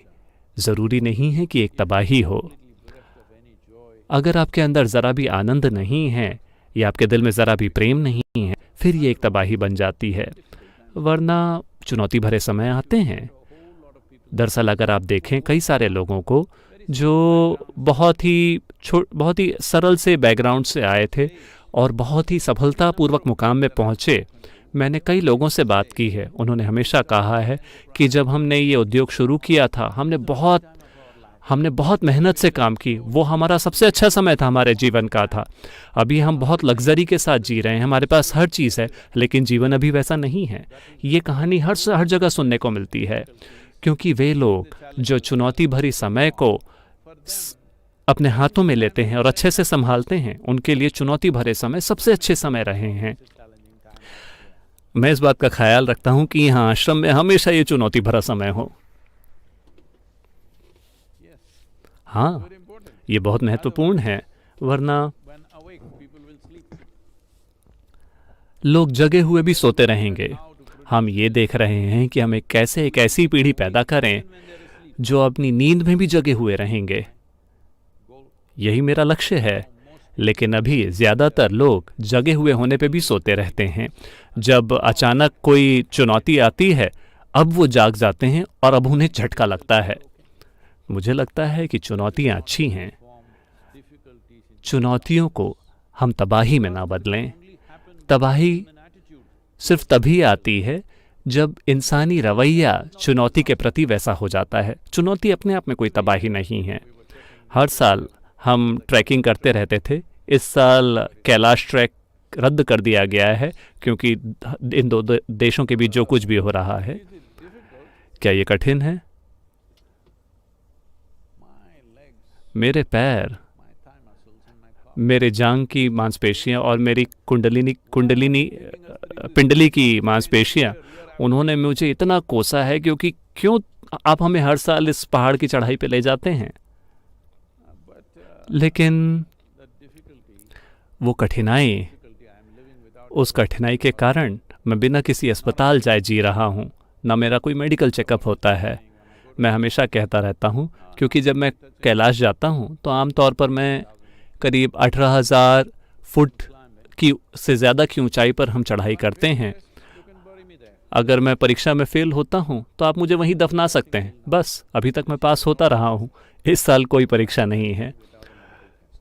ज़रूरी नहीं है कि एक तबाही हो। अगर आपके अंदर ज़रा भी आनंद नहीं है, या आपके दिल में ज़रा भी प्रेम नहीं है, फिर ये एक तबाही बन जाती है। वरना चुनौती भरे समय आते हैं। दरअसल अगर आप देखें कई सारे लोगों को जो बहुत ही सरल से बैकग्राउंड से आए थे और बहुत ही सफलतापूर्वक मुकाम में पहुँचे, मैंने कई लोगों से बात की है। उन्होंने हमेशा कहा है कि जब हमने ये उद्योग शुरू किया था, हमने बहुत मेहनत से काम की, वो हमारा सबसे अच्छा समय था, हमारे जीवन का था। अभी हम बहुत लग्जरी के साथ जी रहे हैं, हमारे पास हर चीज़ है, लेकिन जीवन अभी वैसा नहीं है। ये कहानी हर जगह सुनने को मिलती है, क्योंकि वे लोग जो चुनौती भरी समय को अपने हाथों में लेते हैं और अच्छे से संभालते हैं, उनके लिए चुनौती भरे समय सबसे अच्छे समय रहे हैं। मैं इस बात का ख्याल रखता हूं कि यहाँ आश्रम में हमेशा ये चुनौती भरा समय हो। हाँ, ये बहुत महत्वपूर्ण है, वरना लोग जगे हुए भी सोते रहेंगे। हम ये देख रहे हैं कि हमें कैसे एक ऐसी पीढ़ी पैदा करें जो अपनी नींद में भी जगे हुए रहेंगे। यही मेरा लक्ष्य है। लेकिन अभी ज़्यादातर लोग जगे हुए होने पे भी सोते रहते हैं। जब अचानक कोई चुनौती आती है, अब वो जाग जाते हैं और अब उन्हें झटका लगता है। मुझे लगता है कि चुनौतियाँ अच्छी हैं। चुनौतियों को हम तबाही में ना बदलें। तबाही सिर्फ तभी आती है जब इंसानी रवैया चुनौती के प्रति वैसा हो जाता है। चुनौती अपने आप में कोई तबाही नहीं है। हर साल हम ट्रैकिंग करते रहते थे। इस साल कैलाश ट्रैक रद्द कर दिया गया है क्योंकि इन दो देशों के बीच जो कुछ भी हो रहा है। क्या ये कठिन है? मेरे पैर, मेरे जांग की मांसपेशियां और मेरी पिंडली की मांसपेशियां, उन्होंने मुझे इतना कोसा है क्यों आप हमें हर साल इस पहाड़ की चढ़ाई पे ले जाते हैं। लेकिन वो कठिनाई, उस कठिनाई के कारण मैं बिना किसी अस्पताल जाए जी रहा हूँ। ना मेरा कोई मेडिकल चेकअप होता है। मैं हमेशा कहता रहता हूँ, क्योंकि जब मैं कैलाश जाता हूँ तो आमतौर पर मैं करीब 18,000 फुट से ज़्यादा की ऊंचाई पर हम चढ़ाई करते हैं। अगर मैं परीक्षा में फेल होता हूँ तो आप मुझे वहीं दफना सकते हैं। बस, अभी तक मैं पास होता रहा हूँ। इस साल कोई परीक्षा नहीं है,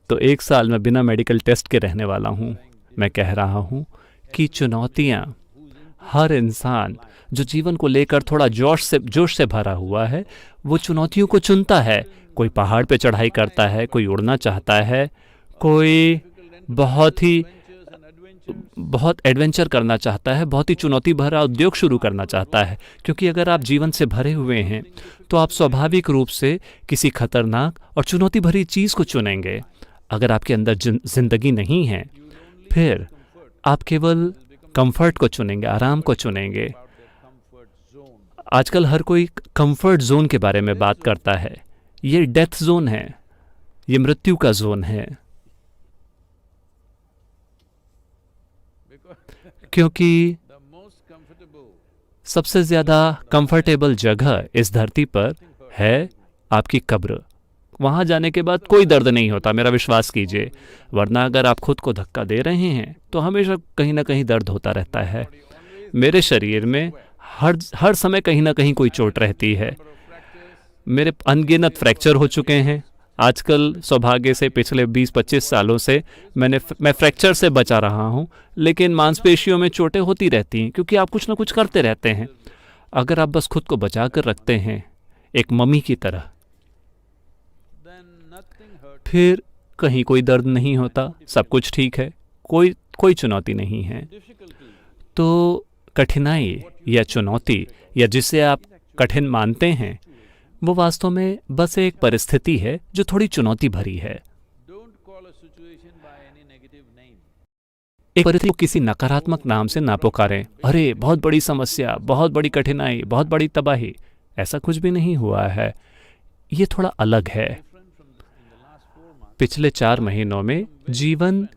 तो 1 साल मैं बिना मेडिकल टेस्ट के रहने वाला हूँ। मैं कह रहा हूँ कि चुनौतियाँ, हर इंसान जो जीवन को लेकर थोड़ा जोश से भरा हुआ है, वो चुनौतियों को चुनता है। कोई पहाड़ पे चढ़ाई करता है, कोई उड़ना चाहता है, कोई बहुत एडवेंचर करना चाहता है, बहुत ही चुनौती भरा उद्योग शुरू करना चाहता है। क्योंकि अगर आप जीवन से भरे हुए हैं तो आप स्वाभाविक रूप से किसी खतरनाक और चुनौती भरी चीज़ को चुनेंगे। अगर आपके अंदर जिंदगी नहीं है, फिर आप केवल कंफर्ट को चुनेंगे, आराम को चुनेंगे। आजकल हर कोई कंफर्ट जोन के बारे में बात करता है। ये डेथ जोन है, ये मृत्यु का जोन है। क्योंकि सबसे ज़्यादा कंफर्टेबल जगह इस धरती पर है आपकी कब्र। वहाँ जाने के बाद कोई दर्द नहीं होता, मेरा विश्वास कीजिए। वरना अगर आप खुद को धक्का दे रहे हैं तो हमेशा कहीं ना कहीं दर्द होता रहता है। मेरे शरीर में हर समय कहीं ना कहीं कोई चोट रहती है। मेरे अनगिनत फ्रैक्चर हो चुके हैं। आजकल सौभाग्य से पिछले 20-25 सालों से मैं फ्रैक्चर से बचा रहा हूँ, लेकिन मांसपेशियों में चोटें होती रहती हैं क्योंकि आप कुछ ना कुछ करते रहते हैं। अगर आप बस खुद को बचा कर रखते हैं एक मम्मी की तरह, फिर कहीं कोई दर्द नहीं होता, सब कुछ ठीक है, कोई चुनौती नहीं है। तो कठिनाई या चुनौती या जिसे आप कठिन मानते हैं वो वास्तव में बस एक परिस्थिति है जो थोड़ी चुनौती भरी है। एक परिस्थिति को किसी नकारात्मक नाम से ना पुकारें। अरे बहुत बड़ी समस्या, बहुत बड़ी कठिनाई, बहुत बड़ी तबाही, ऐसा कुछ भी नहीं हुआ है। ये थोड़ा अलग है। पिछले 4 महीनों में जीवन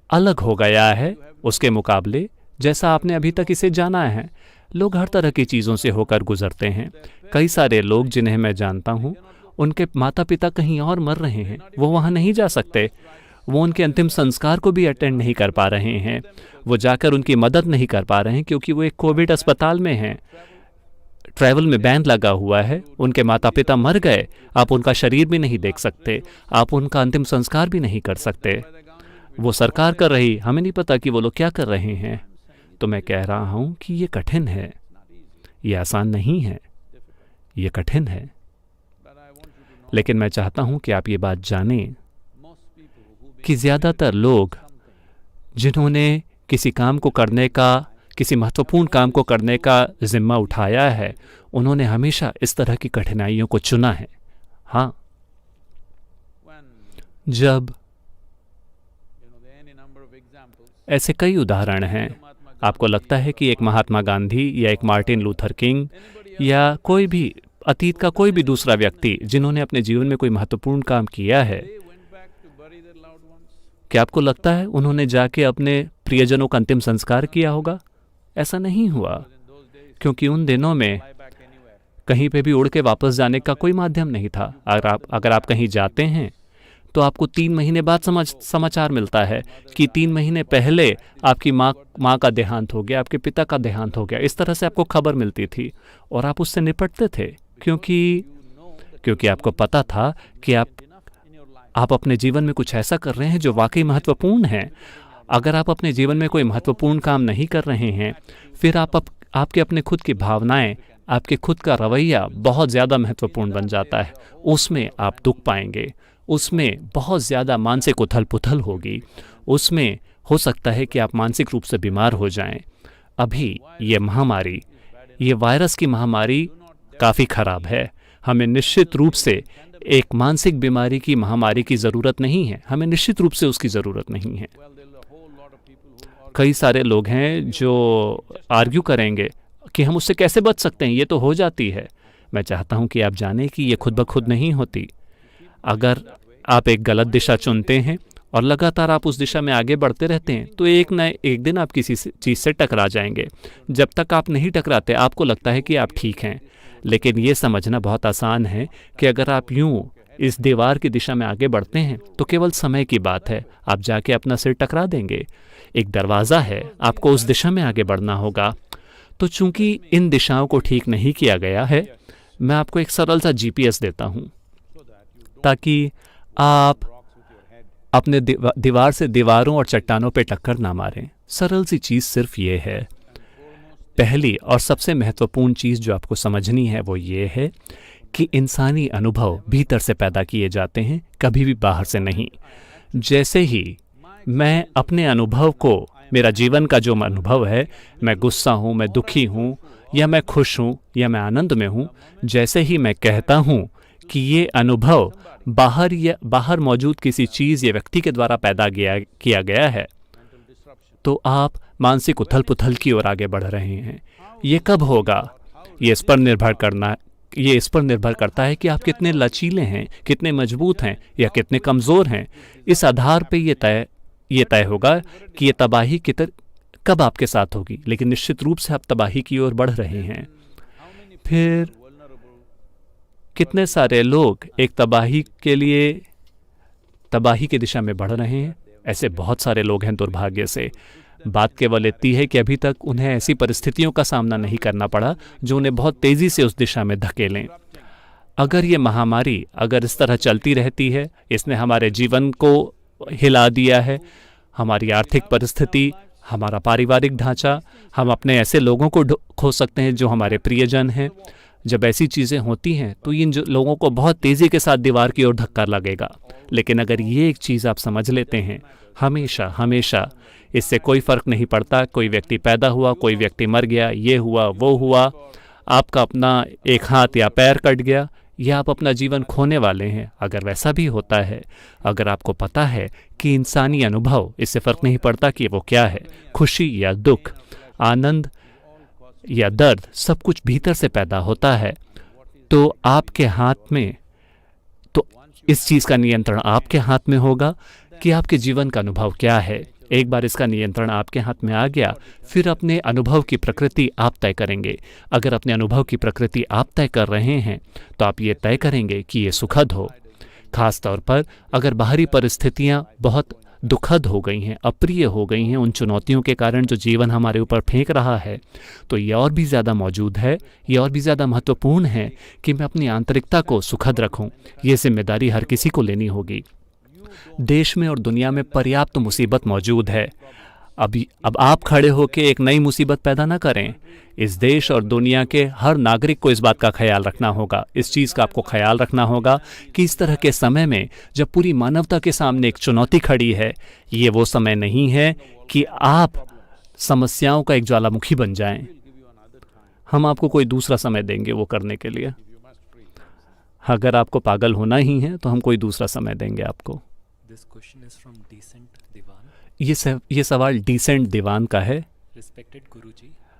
अलग हो गया है उसके मुकाबले जैसा आपने अभी तक इसे जाना है। लोग हर तरह की चीज़ों से होकर गुजरते हैं। कई सारे लोग जिन्हें मैं जानता हूँ, उनके माता पिता कहीं और मर रहे हैं, वो वहाँ नहीं जा सकते। वो उनके अंतिम संस्कार को भी अटेंड नहीं कर पा रहे हैं। वो जाकर उनकी मदद नहीं कर पा रहे हैं क्योंकि वो एक कोविड अस्पताल में हैं। ट्रैवल में बैन लगा हुआ है। उनके माता पिता मर गए, आप उनका शरीर भी नहीं देख सकते, आप उनका अंतिम संस्कार भी नहीं कर सकते। वो सरकार कर रही, हमें नहीं पता कि वो लोग क्या कर रहे हैं। तो मैं कह रहा हूं कि ये कठिन है, ये आसान नहीं है, ये कठिन है। लेकिन मैं चाहता हूं कि आप ये बात जानें कि ज़्यादातर लोग जिन्होंने किसी महत्वपूर्ण काम को करने का जिम्मा उठाया है, उन्होंने हमेशा इस तरह की कठिनाइयों को चुना है। हाँ, जब ऐसे कई उदाहरण हैं, आपको लगता है कि एक महात्मा गांधी या एक मार्टिन लूथर किंग या कोई भी अतीत का कोई भी दूसरा व्यक्ति जिन्होंने अपने जीवन में कोई महत्वपूर्ण काम किया है, क्या आपको लगता है उन्होंने जाके अपने प्रियजनों का अंतिम संस्कार किया होगा? ऐसा नहीं हुआ, क्योंकि उन दिनों में कहीं पे भी उड़ के वापस जाने का कोई माध्यम नहीं था। अगर आप कहीं जाते हैं तो आपको 3 महीने बाद समाचार मिलता है कि 3 महीने पहले आपकी माँ का देहांत हो गया, आपके पिता का देहांत हो गया। इस तरह से आपको खबर मिलती थी और आप उससे निपटते थे क्योंकि आपको पता था कि आप अपने जीवन में कुछ ऐसा कर रहे हैं जो वाकई महत्वपूर्ण है। अगर आप अपने जीवन में कोई महत्वपूर्ण काम नहीं कर रहे हैं, फिर आपके अपने खुद की भावनाएं, आपके खुद का रवैया बहुत ज़्यादा महत्वपूर्ण बन जाता है। उसमें आप दुख पाएंगे, उसमें बहुत ज़्यादा मानसिक उथल पुथल होगी, उसमें हो सकता है कि आप मानसिक रूप से बीमार हो जाएं। अभी ये वायरस की महामारी काफ़ी खराब है। हमें निश्चित रूप से एक मानसिक बीमारी की महामारी की ज़रूरत नहीं है, हमें निश्चित रूप से उसकी ज़रूरत नहीं है। कई सारे लोग हैं जो आर्ग्यू करेंगे कि हम उससे कैसे बच सकते हैं, ये तो हो जाती है। मैं चाहता हूं कि आप जानें कि ये खुद ब खुद नहीं होती। अगर आप एक गलत दिशा चुनते हैं और लगातार आप उस दिशा में आगे बढ़ते रहते हैं तो एक न एक दिन आप किसी चीज़ से टकरा जाएंगे। जब तक आप नहीं टकराते आपको लगता है कि आप ठीक हैं, लेकिन ये समझना बहुत आसान है कि अगर आप यूं इस दीवार की दिशा में आगे बढ़ते हैं तो केवल समय की बात है, आप जाके अपना सिर टकरा देंगे। एक दरवाज़ा है, आपको उस दिशा में आगे बढ़ना होगा। तो चूंकि इन दिशाओं को ठीक नहीं किया गया है, मैं आपको एक सरल सा GPS देता हूँ ताकि आप अपने दीवार से दीवारों और चट्टानों पे टक्कर ना मारें। सरल सी चीज़ सिर्फ ये है। पहली और सबसे महत्वपूर्ण चीज़ जो आपको समझनी है वो ये है कि इंसानी अनुभव भीतर से पैदा किए जाते हैं, कभी भी बाहर से नहीं। जैसे ही मैं अपने अनुभव को, मेरा जीवन का जो अनुभव है, मैं गुस्सा हूँ, मैं दुखी हूँ, या मैं खुश हूँ, या मैं आनंद में हूँ, जैसे ही मैं कहता हूँ कि ये अनुभव बाहर मौजूद किसी चीज़ या व्यक्ति के द्वारा पैदा किया गया है, तो आप मानसिक उथल पुथल की ओर आगे बढ़ रहे हैं। ये कब होगा? ये इस पर निर्भर करता है कि आप कितने लचीले हैं, कितने मजबूत हैं या कितने कमज़ोर हैं। इस आधार पे ये तय होगा कि ये तबाही कब आपके साथ होगी, लेकिन निश्चित रूप से आप तबाही की ओर बढ़ रहे हैं। फिर कितने सारे लोग एक तबाही के लिए तबाही की दिशा में बढ़ रहे हैं। ऐसे बहुत सारे लोग हैं दुर्भाग्य से। बात केवल इतनी है कि अभी तक उन्हें ऐसी परिस्थितियों का सामना नहीं करना पड़ा जो उन्हें बहुत तेज़ी से उस दिशा में धकेलें। अगर ये महामारी अगर इस तरह चलती रहती है, इसने हमारे जीवन को हिला दिया है, हमारी आर्थिक परिस्थिति, हमारा पारिवारिक ढांचा, हम अपने ऐसे लोगों को खो सकते हैं जो हमारे प्रियजन हैं। जब ऐसी चीज़ें होती हैं तो इन लोगों को बहुत तेज़ी के साथ दीवार की ओर धक्का लगेगा। लेकिन अगर ये एक चीज़ आप समझ लेते हैं, हमेशा हमेशा इससे कोई फ़र्क नहीं पड़ता, कोई व्यक्ति पैदा हुआ, कोई व्यक्ति मर गया, ये हुआ वो हुआ, आपका अपना एक हाथ या पैर कट गया, या आप अपना जीवन खोने वाले हैं। अगर वैसा भी होता है, अगर आपको पता है कि इंसानी अनुभव, इससे फ़र्क नहीं पड़ता कि वो क्या है, खुशी या दुख, आनंद या दर्द, सब कुछ भीतर से पैदा होता है, तो आपके हाथ में, तो इस चीज़ का नियंत्रण आपके हाथ में होगा कि आपके जीवन का अनुभव क्या है। एक बार इसका नियंत्रण आपके हाथ में आ गया, फिर अपने अनुभव की प्रकृति आप तय करेंगे। अगर अपने अनुभव की प्रकृति आप तय कर रहे हैं तो आप ये तय करेंगे कि ये सुखद हो। खास तौर पर अगर बाहरी परिस्थितियां बहुत दुखद हो गई हैं, अप्रिय हो गई हैं उन चुनौतियों के कारण जो जीवन हमारे ऊपर फेंक रहा है, तो ये और भी ज़्यादा मौजूद है, ये और भी ज़्यादा महत्वपूर्ण है कि मैं अपनी आंतरिकता को सुखद रखूं। ये जिम्मेदारी हर किसी को लेनी होगी। देश में और दुनिया में पर्याप्त मुसीबत मौजूद है। अब आप खड़े होकर एक नई मुसीबत पैदा ना करें। इस देश और दुनिया के हर नागरिक को इस बात का ख्याल रखना होगा, इस चीज़ का आपको ख्याल रखना होगा कि इस तरह के समय में जब पूरी मानवता के सामने एक चुनौती खड़ी है, ये वो समय नहीं है कि आप समस्याओं का एक ज्वालामुखी बन जाएं। हम आपको कोई दूसरा समय देंगे वो करने के लिए। अगर आपको पागल होना ही है तो हम कोई दूसरा समय देंगे आपको। ये सवाल डिसेंट दीवान का है।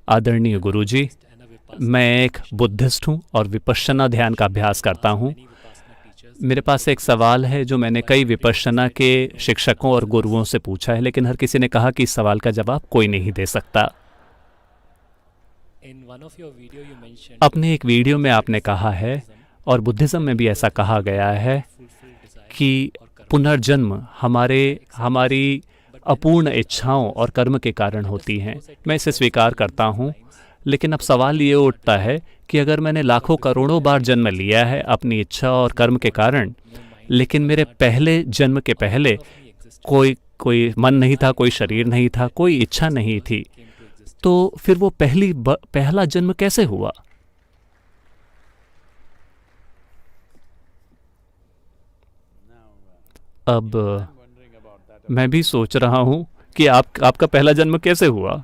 आदरणीय गुरुजी, मैं एक बुद्धिस्ट हूँ और विपश्यना ध्यान का अभ्यास करता हूँ। मेरे पास एक सवाल है जो मैंने कई विपश्यना के शिक्षकों और गुरुओं से पूछा है, लेकिन हर किसी ने कहा कि इस सवाल का जवाब कोई नहीं दे सकता। अपने एक वीडियो में आपने कहा है, और बुद्धिज़्म में भी ऐसा कहा गया है, कि पुनर्जन्म हमारी अपूर्ण इच्छाओं और कर्म के कारण होती हैं। मैं इसे स्वीकार करता हूँ, लेकिन अब सवाल ये उठता है कि अगर मैंने लाखों करोड़ों बार जन्म लिया है अपनी इच्छा और कर्म के कारण, लेकिन मेरे पहले जन्म के पहले कोई मन नहीं था, कोई शरीर नहीं था, कोई इच्छा नहीं थी, तो फिर वो पहला जन्म कैसे हुआ? अब मैं भी सोच रहा हूँ कि आपका पहला जन्म कैसे हुआ?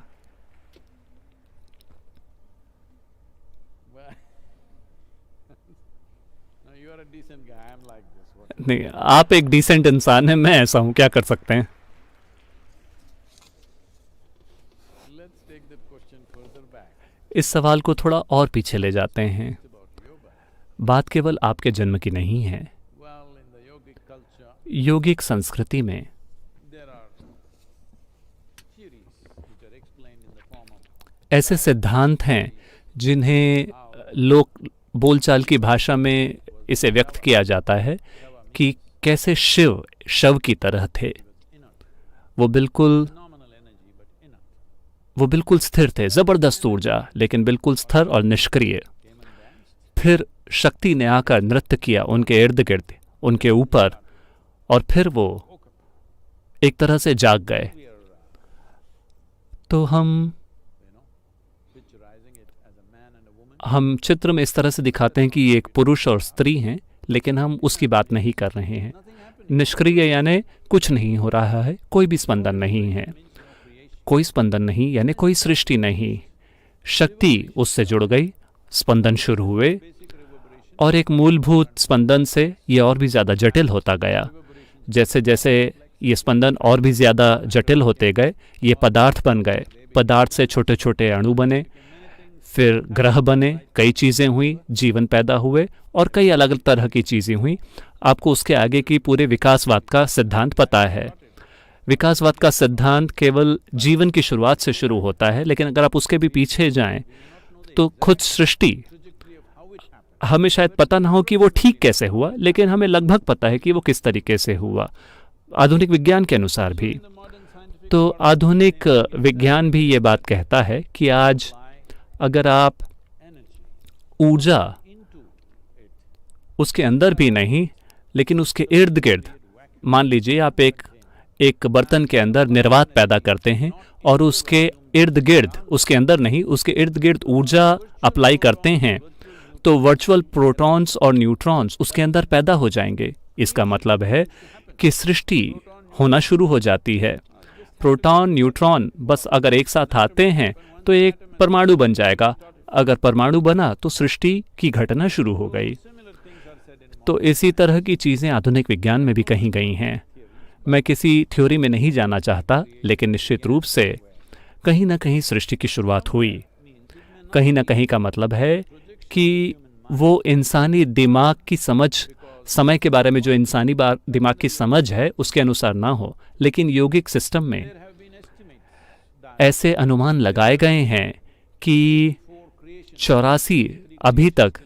नहीं, आप एक डिसेंट इंसान हैं, मैं ऐसा हूँ, क्या कर सकते हैं? इस सवाल को थोड़ा और पीछे ले जाते हैं। बात केवल आपके जन्म की नहीं है। योगिक संस्कृति में ऐसे सिद्धांत हैं जिन्हें लोक बोलचाल की भाषा में इसे व्यक्त किया जाता है कि कैसे शिव शव की तरह थे। वो बिल्कुल स्थिर थे, जबरदस्त ऊर्जा, लेकिन बिल्कुल स्थिर और निष्क्रिय। फिर शक्ति ने आकर नृत्य किया उनके इर्द गिर्द, उनके ऊपर, और फिर वो एक तरह से जाग गए। तो हम चित्र में इस तरह से दिखाते हैं कि ये एक पुरुष और स्त्री हैं, लेकिन हम उसकी बात नहीं कर रहे हैं। निष्क्रिय यानी कुछ नहीं हो रहा है, कोई भी स्पंदन नहीं है। कोई स्पंदन नहीं यानी कोई सृष्टि नहीं। शक्ति उससे जुड़ गई, स्पंदन शुरू हुए, और एक मूलभूत स्पंदन से ये और भी ज़्यादा जटिल होता गया। जैसे जैसे ये स्पंदन और भी ज़्यादा जटिल होते गए, ये पदार्थ बन गए, पदार्थ से छोटे छोटे अणु बने, फिर ग्रह बने, कई चीज़ें हुई, जीवन पैदा हुए, और कई अलग अलग तरह की चीज़ें हुई। आपको उसके आगे की पूरे विकासवाद का सिद्धांत पता है। विकासवाद का सिद्धांत केवल जीवन की शुरुआत से शुरू होता है, लेकिन अगर आप उसके भी पीछे जाएं तो खुद सृष्टि, हमें शायद पता ना हो कि वो ठीक कैसे हुआ, लेकिन हमें लगभग पता है कि वो किस तरीके से हुआ, आधुनिक विज्ञान के अनुसार भी। तो आधुनिक विज्ञान भी ये बात कहता है कि आज अगर आप ऊर्जा उसके अंदर भी नहीं, लेकिन उसके इर्द गिर्द, मान लीजिए आप एक बर्तन के अंदर निर्वात पैदा करते हैं और उसके इर्द गिर्द, उसके अंदर नहीं, उसके इर्द गिर्द ऊर्जा अप्लाई करते हैं, तो वर्चुअल प्रोटॉन्स और न्यूट्रॉन्स उसके अंदर पैदा हो जाएंगे। इसका मतलब है कि सृष्टि होना शुरू हो जाती है। प्रोटॉन न्यूट्रॉन बस अगर एक साथ आते हैं तो एक परमाणु बन जाएगा। अगर परमाणु बना तो सृष्टि की घटना शुरू हो गई। तो इसी तरह की चीज़ें आधुनिक विज्ञान में भी कहीं गई हैं। मैं किसी थ्योरी में नहीं जाना चाहता, लेकिन निश्चित रूप से कहीं ना कहीं सृष्टि की शुरुआत हुई। कहीं ना कहीं का मतलब है कि वो इंसानी दिमाग की समझ, समय के बारे में जो इंसानी दिमाग की समझ है उसके अनुसार ना हो, लेकिन यौगिक सिस्टम में ऐसे अनुमान लगाए गए हैं कि 84 अभी तक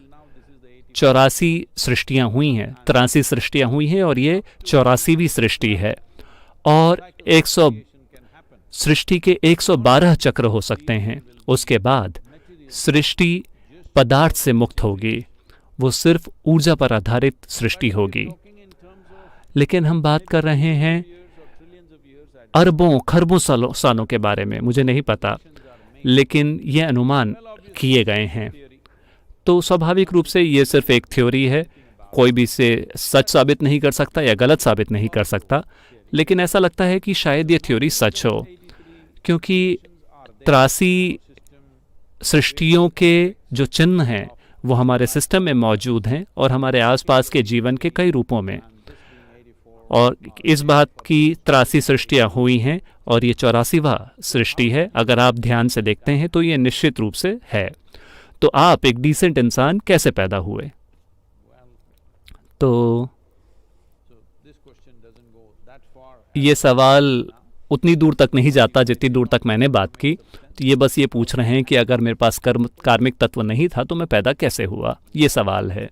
84 सृष्टियां हुई हैं, 83 सृष्टियां हुई हैं और ये 84वीं सृष्टि है। और 100 सृष्टि के 112 चक्र हो सकते हैं। उसके बाद सृष्टि पदार्थ से मुक्त होगी, वो सिर्फ ऊर्जा पर आधारित सृष्टि होगी। लेकिन हम बात कर रहे हैं अरबों खरबों सालों के बारे में, मुझे नहीं पता, लेकिन ये अनुमान किए गए हैं। तो स्वाभाविक रूप से ये सिर्फ एक थ्योरी है, कोई भी इसे सच साबित नहीं कर सकता या गलत साबित नहीं कर सकता, लेकिन ऐसा लगता है कि शायद ये थ्योरी सच हो, क्योंकि 83 सृष्टियों के जो चिन्ह हैं वो हमारे सिस्टम में मौजूद हैं और हमारे आसपास के जीवन के कई रूपों में। और इस बात की 83 सृष्टियाँ हुई हैं और ये 84वां सृष्टि है। अगर आप ध्यान से देखते हैं तो ये निश्चित रूप से है। तो आप एक डिसेंट इंसान कैसे पैदा हुए? तो ये सवाल उतनी दूर तक नहीं जाता जितनी दूर तक मैंने बात की। तो ये बस ये पूछ रहे हैं कि अगर मेरे पास कार्मिक तत्व नहीं था तो मैं पैदा कैसे हुआ, ये सवाल है।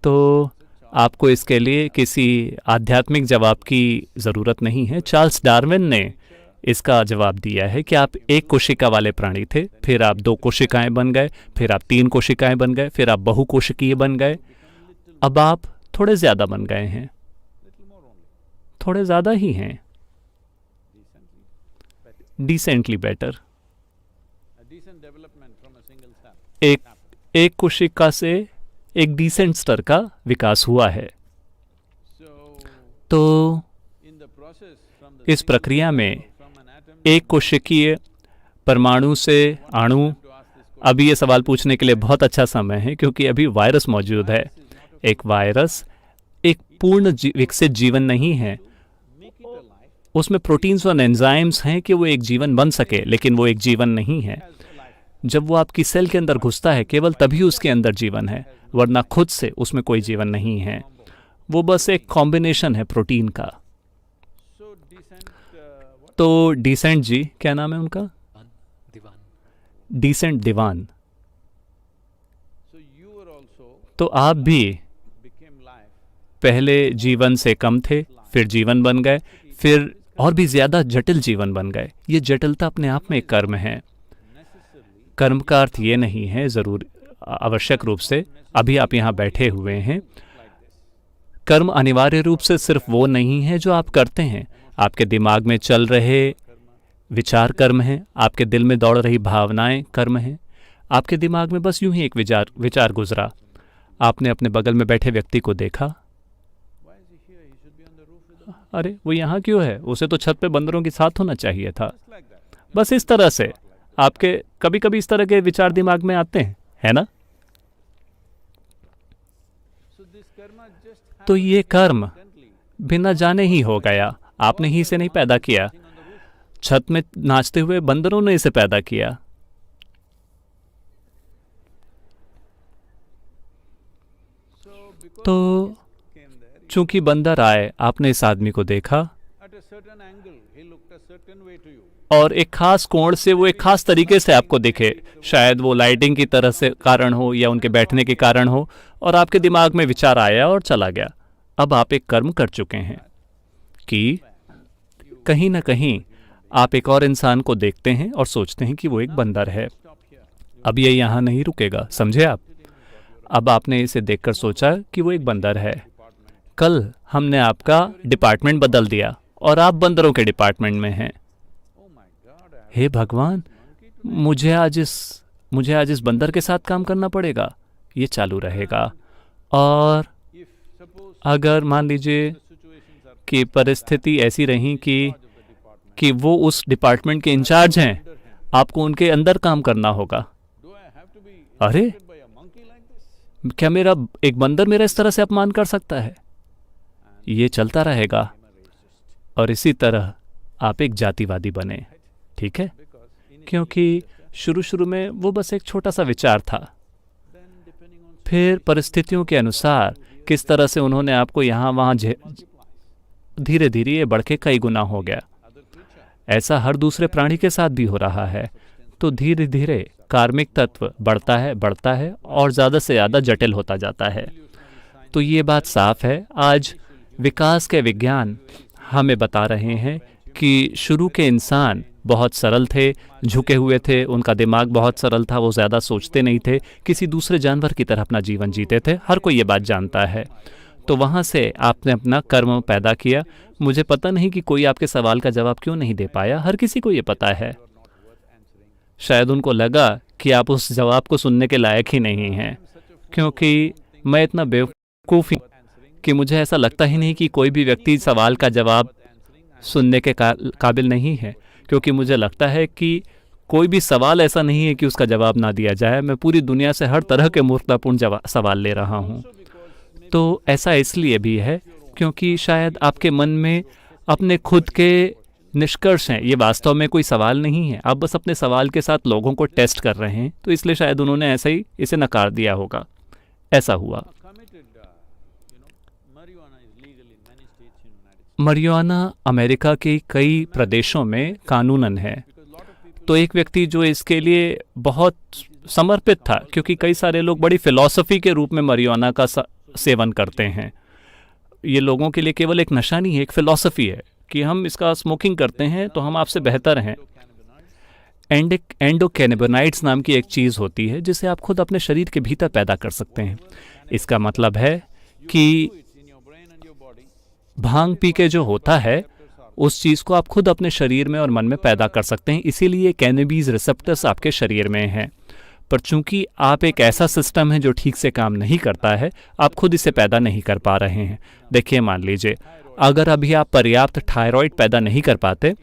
तो आपको इसके लिए किसी आध्यात्मिक जवाब की ज़रूरत नहीं है। चार्ल्स डार्विन ने इसका जवाब दिया है कि आप एक कोशिका वाले प्राणी थे, फिर आप 2 कोशिकाएं बन गए, फिर आप 3 कोशिकाएं बन गए, फिर आप बहुकोशिकीय बन गए, अब आप थोड़े ज़्यादा बन गए हैं, थोड़े ज़्यादा ही हैं, डिसेंटली बेटर। एक कोशिका से एक डिसेंट स्तर का विकास हुआ है। तो इस प्रक्रिया में एक कोशिकीय परमाणु से अणु, अभी ये सवाल पूछने के लिए बहुत अच्छा समय है क्योंकि अभी वायरस मौजूद है। एक वायरस एक पूर्ण विकसित जीवन नहीं है, उसमें प्रोटीन्स और एंजाइम्स हैं कि वो एक जीवन बन सके, लेकिन वो एक जीवन नहीं है। जब वो आपकी सेल के अंदर घुसता है केवल तभी उसके अंदर जीवन है, वरना खुद से उसमें कोई जीवन नहीं है। वो बस एक कॉम्बिनेशन है प्रोटीन का। तो डिसेंट जी, क्या नाम है उनका? डिसेंट दीवान। तो आप भी पहले जीवन से कम थे, फिर जीवन बन गए, फिर और भी ज्यादा जटिल जीवन बन गए। ये जटिलता अपने आप में एक कर्म है। कर्म का अर्थ ये नहीं है जरूर आवश्यक रूप से अभी आप यहाँ बैठे हुए हैं। कर्म अनिवार्य रूप से सिर्फ वो नहीं है जो आप करते हैं। आपके दिमाग में चल रहे विचार कर्म हैं, आपके दिल में दौड़ रही भावनाएं कर्म हैं। आपके दिमाग में बस यूं ही एक विचार गुजरा, आपने अपने बगल में बैठे व्यक्ति को देखा, अरे वो यहाँ क्यों है, उसे तो छत पे बंदरों के साथ होना चाहिए था। बस इस तरह से आपके कभी कभी इस तरह के विचार दिमाग में आते हैं, है ना? तो ये कर्म बिना जाने ही हो गया, आपने ही इसे नहीं पैदा किया। छत में नाचते हुए बंदरों ने इसे पैदा किया। तो चूंकि बंदर आए, आपने इस आदमी को देखा, certain angle, he looked a certain way to you. और एक खास कोण से वो एक खास तरीके से आपको दिखे, शायद वो लाइटिंग की तरह से कारण हो या उनके बैठने के कारण हो, और आपके दिमाग में विचार आया और चला गया। अब आप एक कर्म कर चुके हैं कि कहीं ना कहीं आप एक और इंसान को देखते हैं और सोचते हैं कि वो एक बंदर है। अब ये यहाँ नहीं रुकेगा, समझे आप? अब आपने इसे देखकर सोचा कि वो एक बंदर है। कल हमने आपका डिपार्टमेंट बदल दिया और आप बंदरों के डिपार्टमेंट में हैं। हे भगवान, मुझे आज इस बंदर के साथ काम करना पड़ेगा। ये चालू रहेगा। और अगर मान लीजिए कि परिस्थिति ऐसी रही कि वो उस डिपार्टमेंट के इंचार्ज हैं, आपको उनके अंदर काम करना होगा। अरे, क्या मेरा एक बंदर मेरा इस तरह से अपमान कर सकता है? ये चलता रहेगा और इसी तरह आप एक जातिवादी बने, ठीक है? क्योंकि शुरू में वो बस एक छोटा सा विचार था, फिर परिस्थितियों के अनुसार किस तरह से उन्होंने आपको यहाँ वहाँ धीरे धीरे ये बढ़ के कई गुना हो गया। ऐसा हर दूसरे प्राणी के साथ भी हो रहा है। तो धीरे धीरे कार्मिक तत्व बढ़ता है और ज़्यादा से ज़्यादा जटिल होता जाता है। तो ये बात साफ है, आज विकास के विज्ञान हमें बता रहे हैं कि शुरू के इंसान बहुत सरल थे, झुके हुए थे, उनका दिमाग बहुत सरल था, वो ज़्यादा सोचते नहीं थे, किसी दूसरे जानवर की तरह अपना जीवन जीते थे। हर कोई ये बात जानता है। तो वहाँ से आपने अपना कर्म पैदा किया। मुझे पता नहीं कि कोई आपके सवाल का जवाब क्यों नहीं दे पाया। हर किसी को ये पता है। शायद उनको लगा कि आप उस जवाब को सुनने के लायक ही नहीं हैं, क्योंकि मैं इतना बेवकूफ़ कि मुझे ऐसा लगता ही नहीं कि कोई भी व्यक्ति सवाल का जवाब सुनने के काबिल नहीं है, क्योंकि मुझे लगता है कि कोई भी सवाल ऐसा नहीं है कि उसका जवाब ना दिया जाए। मैं पूरी दुनिया से हर तरह के मूर्खतापूर्ण सवाल ले रहा हूँ। तो ऐसा इसलिए भी है क्योंकि शायद आपके मन में अपने खुद के निष्कर्ष हैं। ये वास्तव में कोई सवाल नहीं है, आप बस अपने सवाल के साथ लोगों को टेस्ट कर रहे हैं। तो इसलिए शायद उन्होंने ऐसे ही इसे नकार दिया होगा। ऐसा हुआ। marijuana अमेरिका के कई प्रदेशों में कानूनन है। तो एक व्यक्ति जो इसके लिए बहुत समर्पित था, क्योंकि कई सारे लोग बड़ी फिलॉसफी के रूप में marijuana का सेवन करते हैं। ये लोगों के लिए केवल एक नशा नहीं है, एक फिलॉसफी है कि हम इसका स्मोकिंग करते हैं तो हम आपसे बेहतर हैं। एंडोकैनाबिनॉइड्स नाम की एक चीज़ होती है जिसे आप खुद अपने शरीर के भीतर पैदा कर सकते हैं। इसका मतलब है कि भांग पी के जो होता है उस चीज़ को आप खुद अपने शरीर में और मन में पैदा कर सकते हैं। इसीलिए कैनबीज रिसेप्टर्स आपके शरीर में हैं। पर चूंकि आप एक ऐसा सिस्टम है जो ठीक से काम नहीं करता है, आप खुद इसे पैदा नहीं कर पा रहे हैं। देखिए, मान लीजिए अगर अभी आप पर्याप्त थायराइड पैदा नहीं कर पाते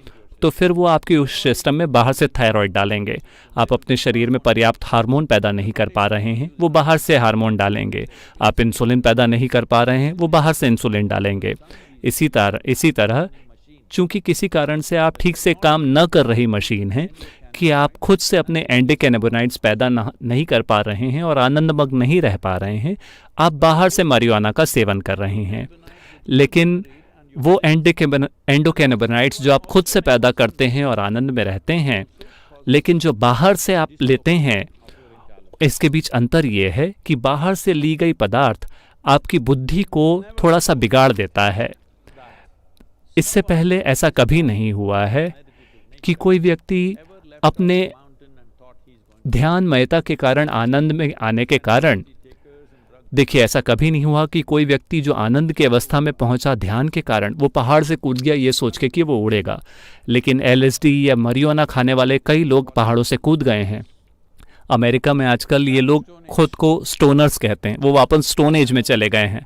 तो फिर वो आपके उस सिस्टम में बाहर से थायराइड डालेंगे। आप अपने शरीर में पर्याप्त हार्मोन पैदा नहीं कर पा रहे हैं, वो बाहर से हार्मोन डालेंगे। आप इंसुलिन पैदा नहीं कर पा रहे हैं, वो बाहर से इंसुलिन डालेंगे। इसी तरह चूंकि किसी कारण से आप ठीक से काम न कर रही मशीन है कि आप खुद से अपने एंडोकैनाबिनॉइड्स पैदा नहीं कर पा रहे हैं और आनंदमग्न नहीं रह पा रहे हैं, आप बाहर से marijuana का सेवन कर रहे हैं। लेकिन वो एंडोकैनाबिनॉइड्स जो आप खुद से पैदा करते हैं और आनंद में रहते हैं, लेकिन जो बाहर से आप लेते हैं, इसके बीच अंतर ये है कि बाहर से ली गई पदार्थ आपकी बुद्धि को थोड़ा सा बिगाड़ देता है। इससे पहले ऐसा कभी नहीं हुआ है कि कोई व्यक्ति अपने ध्यानमयता के कारण, आनंद में आने के कारण, देखिए ऐसा कभी नहीं हुआ कि कोई व्यक्ति जो आनंद की अवस्था में पहुंचा ध्यान के कारण, वो पहाड़ से कूद गया ये सोच के कि वो उड़ेगा। लेकिन LSD या marijuana खाने वाले कई लोग पहाड़ों से कूद गए हैं। अमेरिका में आजकल ये लोग खुद को स्टोनर्स कहते हैं, वो वापस स्टोन एज में चले गए हैं।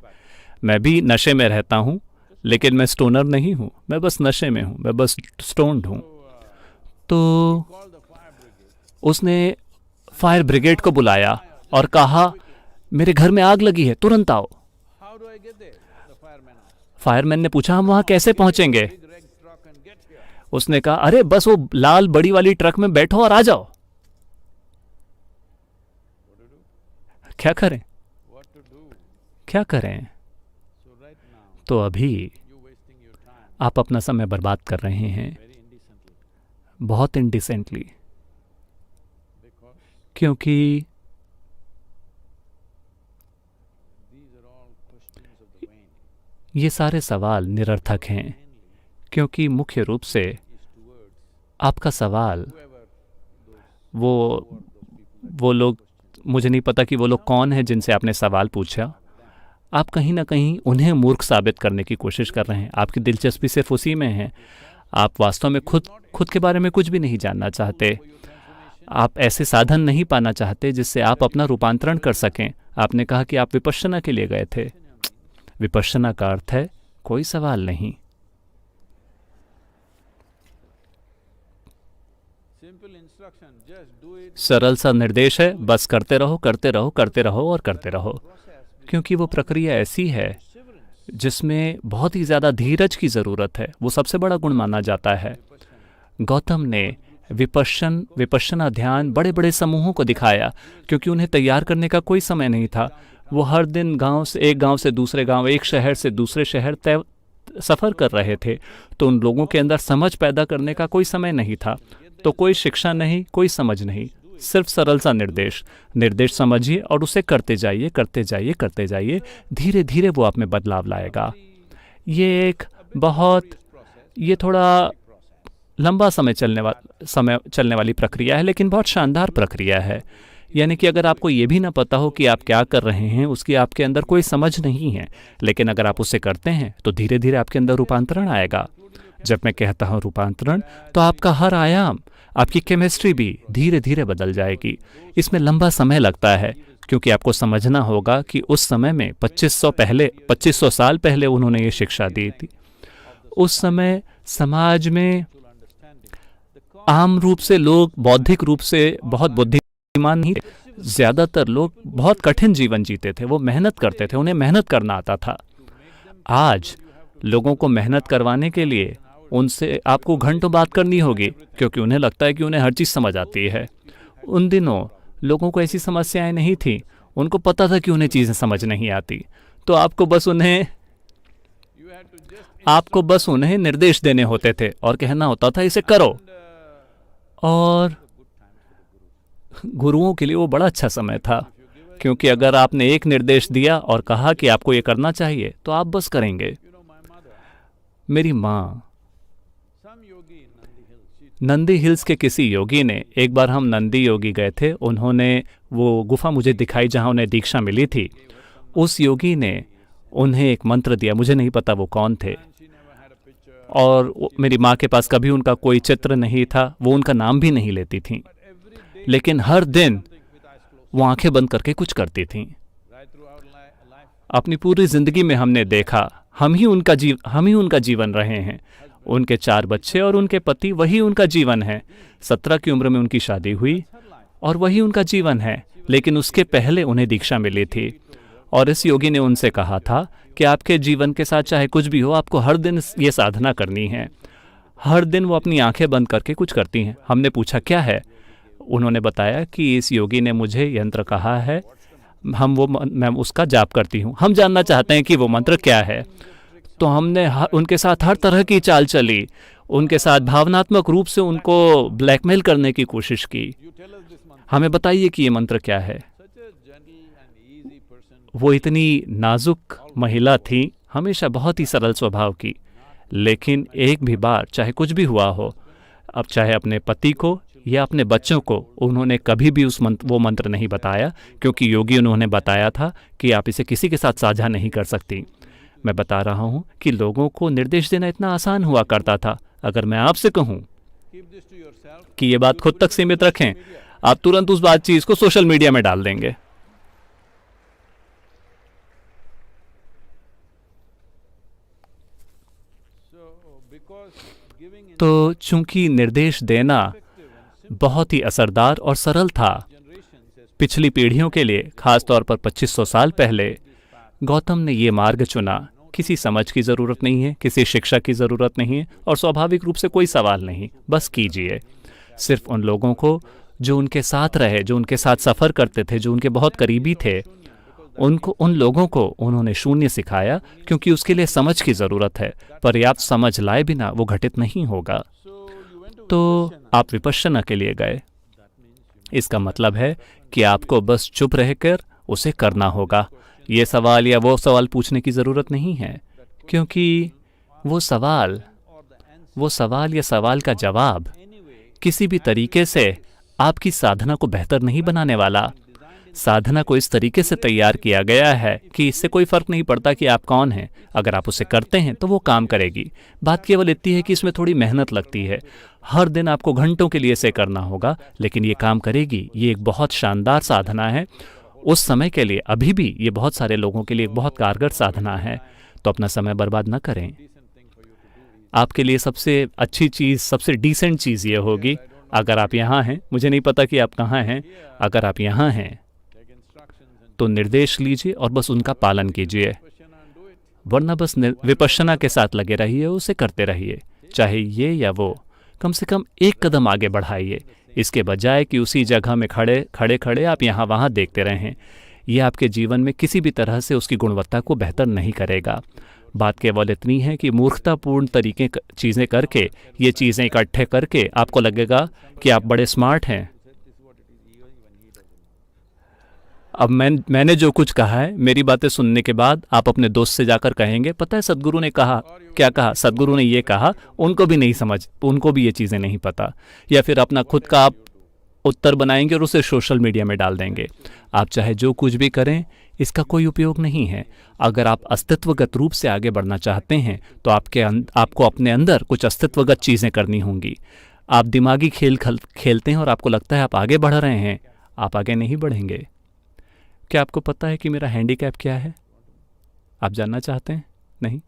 मैं भी नशे में रहता हूँ, लेकिन मैं स्टोनर नहीं हूँ, मैं बस नशे में हूँ, मैं बस स्टोन्ड हूँ। तो उसने फायर ब्रिगेड को बुलाया और कहा, मेरे घर में आग लगी है, तुरंत आओ। फायरमैन ने पूछा, हम वहां कैसे पहुंचेंगे? उसने कहा, अरे बस वो लाल बड़ी वाली ट्रक में बैठो और आ जाओ। क्या करें, क्या करें? तो अभी आप अपना समय बर्बाद कर रहे हैं, very indecently, बहुत इंडिसेंटली, because क्योंकि these are all questions of the vain. ये सारे सवाल निरर्थक हैं, Mainly क्योंकि मुख्य रूप से is towards आपका सवाल whoever those वो who are those people that वो लोग, मुझे नहीं पता कि वो लोग कौन हैं जिनसे आपने सवाल पूछा, आप कहीं ना कहीं उन्हें मूर्ख साबित करने की कोशिश कर रहे हैं। आपकी दिलचस्पी सिर्फ उसी में है, आप वास्तव में खुद के बारे में कुछ भी नहीं जानना चाहते, for your transformation. आप ऐसे साधन नहीं पाना चाहते जिससे आप अपना रूपांतरण कर सकें। आपने कहा कि आप विपश्यना के लिए गए थे। विपश्यना का अर्थ है कोई सवाल नहीं। Simple instruction, just do it. सरल सा निर्देश है, बस करते रहो करते रहो करते रहो और करते रहो, Process क्योंकि वो प्रक्रिया ऐसी है perseverance. जिसमें बहुत ही ज़्यादा धीरज की ज़रूरत है। वो सबसे बड़ा गुण माना जाता है। Vipassana. गौतम ने विपश्यना ध्यान बड़े बड़े समूहों को दिखाया, क्योंकि उन्हें तैयार करने का कोई समय नहीं था। वो हर दिन एक गांव से दूसरे गांव, एक शहर से दूसरे शहर सफ़र कर रहे थे, तो उन लोगों के अंदर समझ पैदा करने का कोई समय नहीं था। तो कोई शिक्षा नहीं, कोई समझ नहीं, सिर्फ सरल सा निर्देश समझिए और उसे करते जाइए करते जाइए करते जाइए। धीरे धीरे वो आप में बदलाव लाएगा। ये एक बहुत, ये थोड़ा लंबा समय चलने वाली प्रक्रिया है, लेकिन बहुत शानदार प्रक्रिया है। यानी कि अगर आपको ये भी ना पता हो कि आप क्या कर रहे हैं, उसकी आपके अंदर कोई समझ नहीं है, लेकिन अगर आप उसे करते हैं तो धीरे धीरे आपके अंदर रूपांतरण आएगा। जब मैं कहता हूँ रूपांतरण, तो आपका हर आयाम, आपकी केमिस्ट्री भी धीरे धीरे बदल जाएगी। इसमें लंबा समय लगता है, क्योंकि आपको समझना होगा कि उस समय में 2500 साल पहले उन्होंने ये शिक्षा दी थी। उस समय समाज में आम रूप से लोग बौद्धिक रूप से बहुत बुद्धिमान नहीं थे। ज़्यादातर लोग बहुत कठिन जीवन जीते थे, वो मेहनत करते थे, उन्हें मेहनत करना आता था। आज लोगों को मेहनत करवाने के लिए उनसे आपको घंटों बात करनी होगी, क्योंकि उन्हें लगता है कि उन्हें हर चीज़ समझ आती है। उन दिनों लोगों को ऐसी समस्याएं नहीं थी, उनको पता था कि उन्हें चीज़ें समझ नहीं आती, तो आपको बस उन्हें निर्देश देने होते थे और कहना होता था इसे करो। और गुरुओं के लिए वो बड़ा अच्छा समय था, क्योंकि अगर आपने एक निर्देश दिया और कहा कि आपको ये करना चाहिए, तो आप बस करेंगे। मेरी माँ नंदी हिल्स के किसी योगी ने, एक बार हम नंदी योगी गए थे, उन्होंने वो गुफा मुझे दिखाई जहाँ उन्हें दीक्षा मिली थी। उस योगी ने उन्हें एक मंत्र दिया, मुझे नहीं पता वो कौन थे, और मेरी माँ के पास कभी उनका कोई चित्र नहीं था, वो उनका नाम भी नहीं लेती थी, लेकिन हर दिन वो आंखें बंद करके कुछ करती थीं। अपनी पूरी जिंदगी में हमने देखा, हम ही उनका जीवन रहे हैं। उनके 4 बच्चे और उनके पति, वही उनका जीवन है। 17 की उम्र में उनकी शादी हुई और वही उनका जीवन है, लेकिन उसके पहले उन्हें दीक्षा मिली थी। और इस योगी ने उनसे कहा था कि आपके जीवन के साथ चाहे कुछ भी हो, आपको हर दिन ये साधना करनी है। हर दिन वो अपनी आंखें बंद करके कुछ करती हैं। हमने पूछा क्या है? उन्होंने बताया कि इस योगी ने मुझे यंत्र कहा है, मैं उसका जाप करती हूँ। हम जानना चाहते हैं कि वो मंत्र क्या है। तो हमने उनके साथ हर तरह की चाल चली, उनके साथ भावनात्मक रूप से उनको ब्लैकमेल करने की कोशिश की। हमें बताइए कि ये मंत्र क्या है। वो इतनी नाजुक महिला थी, हमेशा बहुत ही सरल स्वभाव की, लेकिन एक भी बार चाहे कुछ भी हुआ हो, अब चाहे अपने पति को या अपने बच्चों को, उन्होंने कभी भी वो मंत्र नहीं बताया, क्योंकि योगी उन्होंने बताया था कि आप इसे किसी के साथ साझा नहीं कर सकती। मैं बता रहा हूँ कि लोगों को निर्देश देना इतना आसान हुआ करता था। अगर मैं आपसे कहूँ कि ये बात खुद तक सीमित रखें, आप तुरंत उस चीज़ को सोशल मीडिया में डाल देंगे। तो चूंकि निर्देश देना बहुत ही असरदार और सरल था पिछली पीढ़ियों के लिए, खासतौर पर 2500 साल पहले, गौतम ने ये मार्ग चुना। किसी समझ की ज़रूरत नहीं है, किसी शिक्षा की ज़रूरत नहीं है, और स्वाभाविक रूप से कोई सवाल नहीं, बस कीजिए। सिर्फ उन लोगों को जो उनके साथ रहे, जो उनके साथ सफ़र करते थे, जो उनके बहुत करीबी थे, उन लोगों को उन्होंने शून्य सिखाया, क्योंकि उसके लिए समझ की ज़रूरत है। पर्याप्त समझ लाए बिना वो घटित नहीं होगा। तो आप विपश्यना के लिए गए, इसका मतलब है कि आपको बस चुप रहकर उसे करना होगा। ये सवाल या वो सवाल पूछने की ज़रूरत नहीं है, क्योंकि वो सवाल या सवाल का जवाब किसी भी तरीके से आपकी साधना को बेहतर नहीं बनाने वाला। साधना को इस तरीके से तैयार किया गया है कि इससे कोई फर्क नहीं पड़ता कि आप कौन हैं। अगर आप उसे करते हैं तो वो काम करेगी। बात केवल इतनी है कि इसमें थोड़ी मेहनत लगती है। हर दिन आपको घंटों के लिए इसे करना होगा, लेकिन ये काम करेगी। ये एक बहुत शानदार साधना है। उस समय के लिए, अभी भी ये बहुत सारे लोगों के लिए एक बहुत कारगर साधना है। तो अपना समय बर्बाद न करें। आपके लिए सबसे अच्छी चीज़, सबसे डिसेंट चीज़ ये होगी, अगर आप यहाँ हैं, मुझे नहीं पता कि आप कहाँ हैं, अगर आप यहाँ हैं तो निर्देश लीजिए और बस उनका पालन कीजिए, वरना बस विपश्यना के साथ लगे रहिए, उसे करते रहिए, चाहे ये या वो। कम से कम एक कदम आगे बढ़ाइए, इसके बजाय कि उसी जगह में खड़े आप यहाँ वहाँ देखते रहें। ये आपके जीवन में किसी भी तरह से उसकी गुणवत्ता को बेहतर नहीं करेगा। बात केवल इतनी है कि मूर्खतापूर्ण तरीके चीज़ें करके, ये चीज़ें इकट्ठे करके आपको लगेगा कि आप बड़े स्मार्ट हैं। अब मैंने जो कुछ कहा है, मेरी बातें सुनने के बाद आप अपने दोस्त से जाकर कहेंगे, पता है सद्गुरु ने कहा क्या कहा, सद्गुरु ने ये कहा। उनको भी नहीं समझ, उनको भी ये चीज़ें नहीं पता। या फिर अपना खुद का आप उत्तर बनाएंगे और उसे सोशल मीडिया में डाल देंगे। आप चाहे जो कुछ भी करें, इसका कोई उपयोग नहीं है। अगर आप अस्तित्वगत रूप से आगे बढ़ना चाहते हैं तो आपको अपने अंदर कुछ अस्तित्वगत चीज़ें करनी होंगी। आप दिमागी खेल खेलते हैं और आपको लगता है आप आगे बढ़ रहे हैं, आप आगे नहीं बढ़ेंगे। क्या आपको पता है कि मेरा हैंडीकैप क्या है? आप जानना चाहते हैं? नहीं?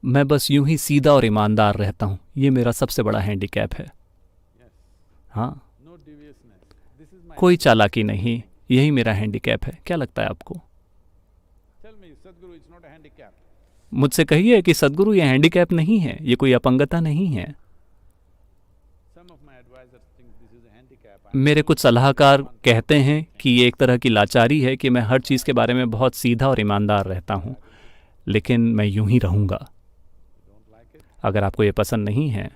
मैं बस यूं ही सीधा और ईमानदार रहता हूं, ये मेरा सबसे बड़ा हैंडीकैप है। हाँ, कोई चालाकी नहीं, यही मेरा हैंडीकैप है। क्या लगता है आपको? मुझसे कहिए कि सद्गुरु ये हैंडीकैप नहीं है, ये कोई अपंगता नहीं है। मेरे कुछ सलाहकार कहते हैं कि ये एक तरह की लाचारी है कि मैं हर चीज़ के बारे में बहुत सीधा और ईमानदार रहता हूँ, लेकिन मैं यूं ही रहूँगा। अगर आपको ये पसंद नहीं है,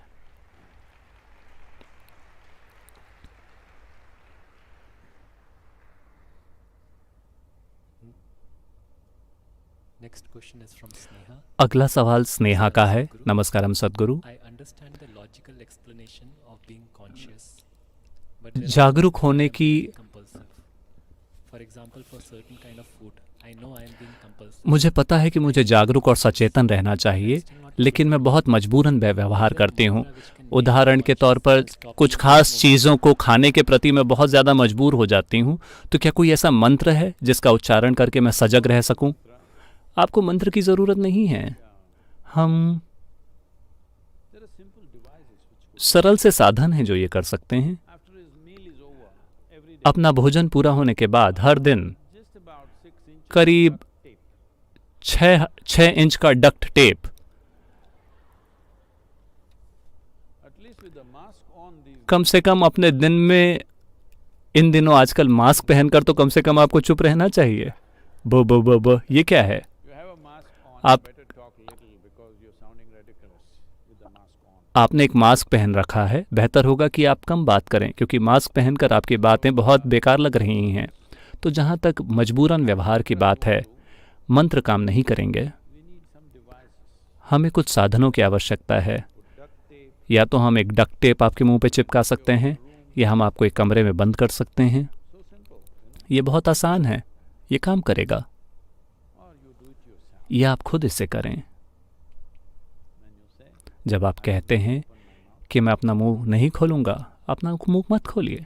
अगला सवाल स्नेहा का है। नमस्कारम सद्गुरु। जागरूक होने की, मुझे पता है कि मुझे जागरूक और सचेतन रहना चाहिए, लेकिन मैं बहुत मजबूरन व्यवहार करती हूँ। उदाहरण के तौर पर कुछ खास चीज़ों को खाने के प्रति मैं बहुत ज़्यादा मजबूर हो जाती हूँ। तो क्या कोई ऐसा मंत्र है जिसका उच्चारण करके मैं सजग रह सकूँ? आपको मंत्र की ज़रूरत नहीं है। हम सरल से साधन हैं जो ये कर सकते हैं। अपना भोजन पूरा होने के बाद हर दिन करीब 6 इंच का डक्ट टेप, कम से कम अपने दिन में, इन दिनों आजकल मास्क पहनकर तो कम से कम आपको चुप रहना चाहिए। ब ये क्या है? आपने एक मास्क पहन रखा है, बेहतर होगा कि आप कम बात करें, क्योंकि मास्क पहनकर आपकी बातें बहुत बेकार लग रही हैं। तो जहाँ तक मजबूरन व्यवहार की बात है, मंत्र काम नहीं करेंगे। हमें कुछ साधनों की आवश्यकता है। या तो हम एक डक्ट टेप आपके मुंह पे चिपका सकते हैं, या हम आपको एक कमरे में बंद कर सकते हैं। ये बहुत आसान है, ये काम करेगा। या आप खुद इसे करें। जब आप कहते हैं कि मैं अपना मुंह नहीं खोलूंगा, अपना मुंह मत खोलिए।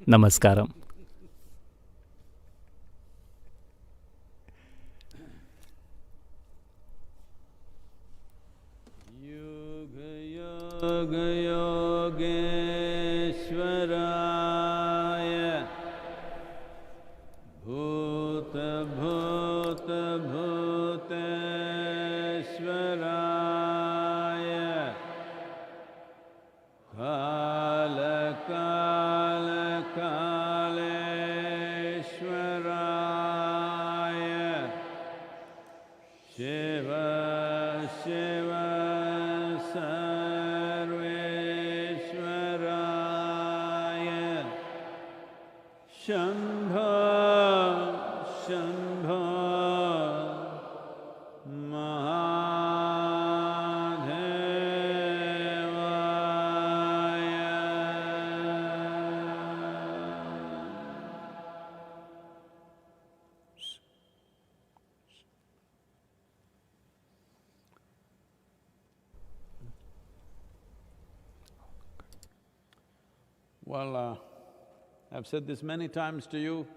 नमस्कारम। योग योगेश्वराय भूत भूत भूतेश्वराय Sarveshwaraya Shambho Shambho Well, I've said this many times to you,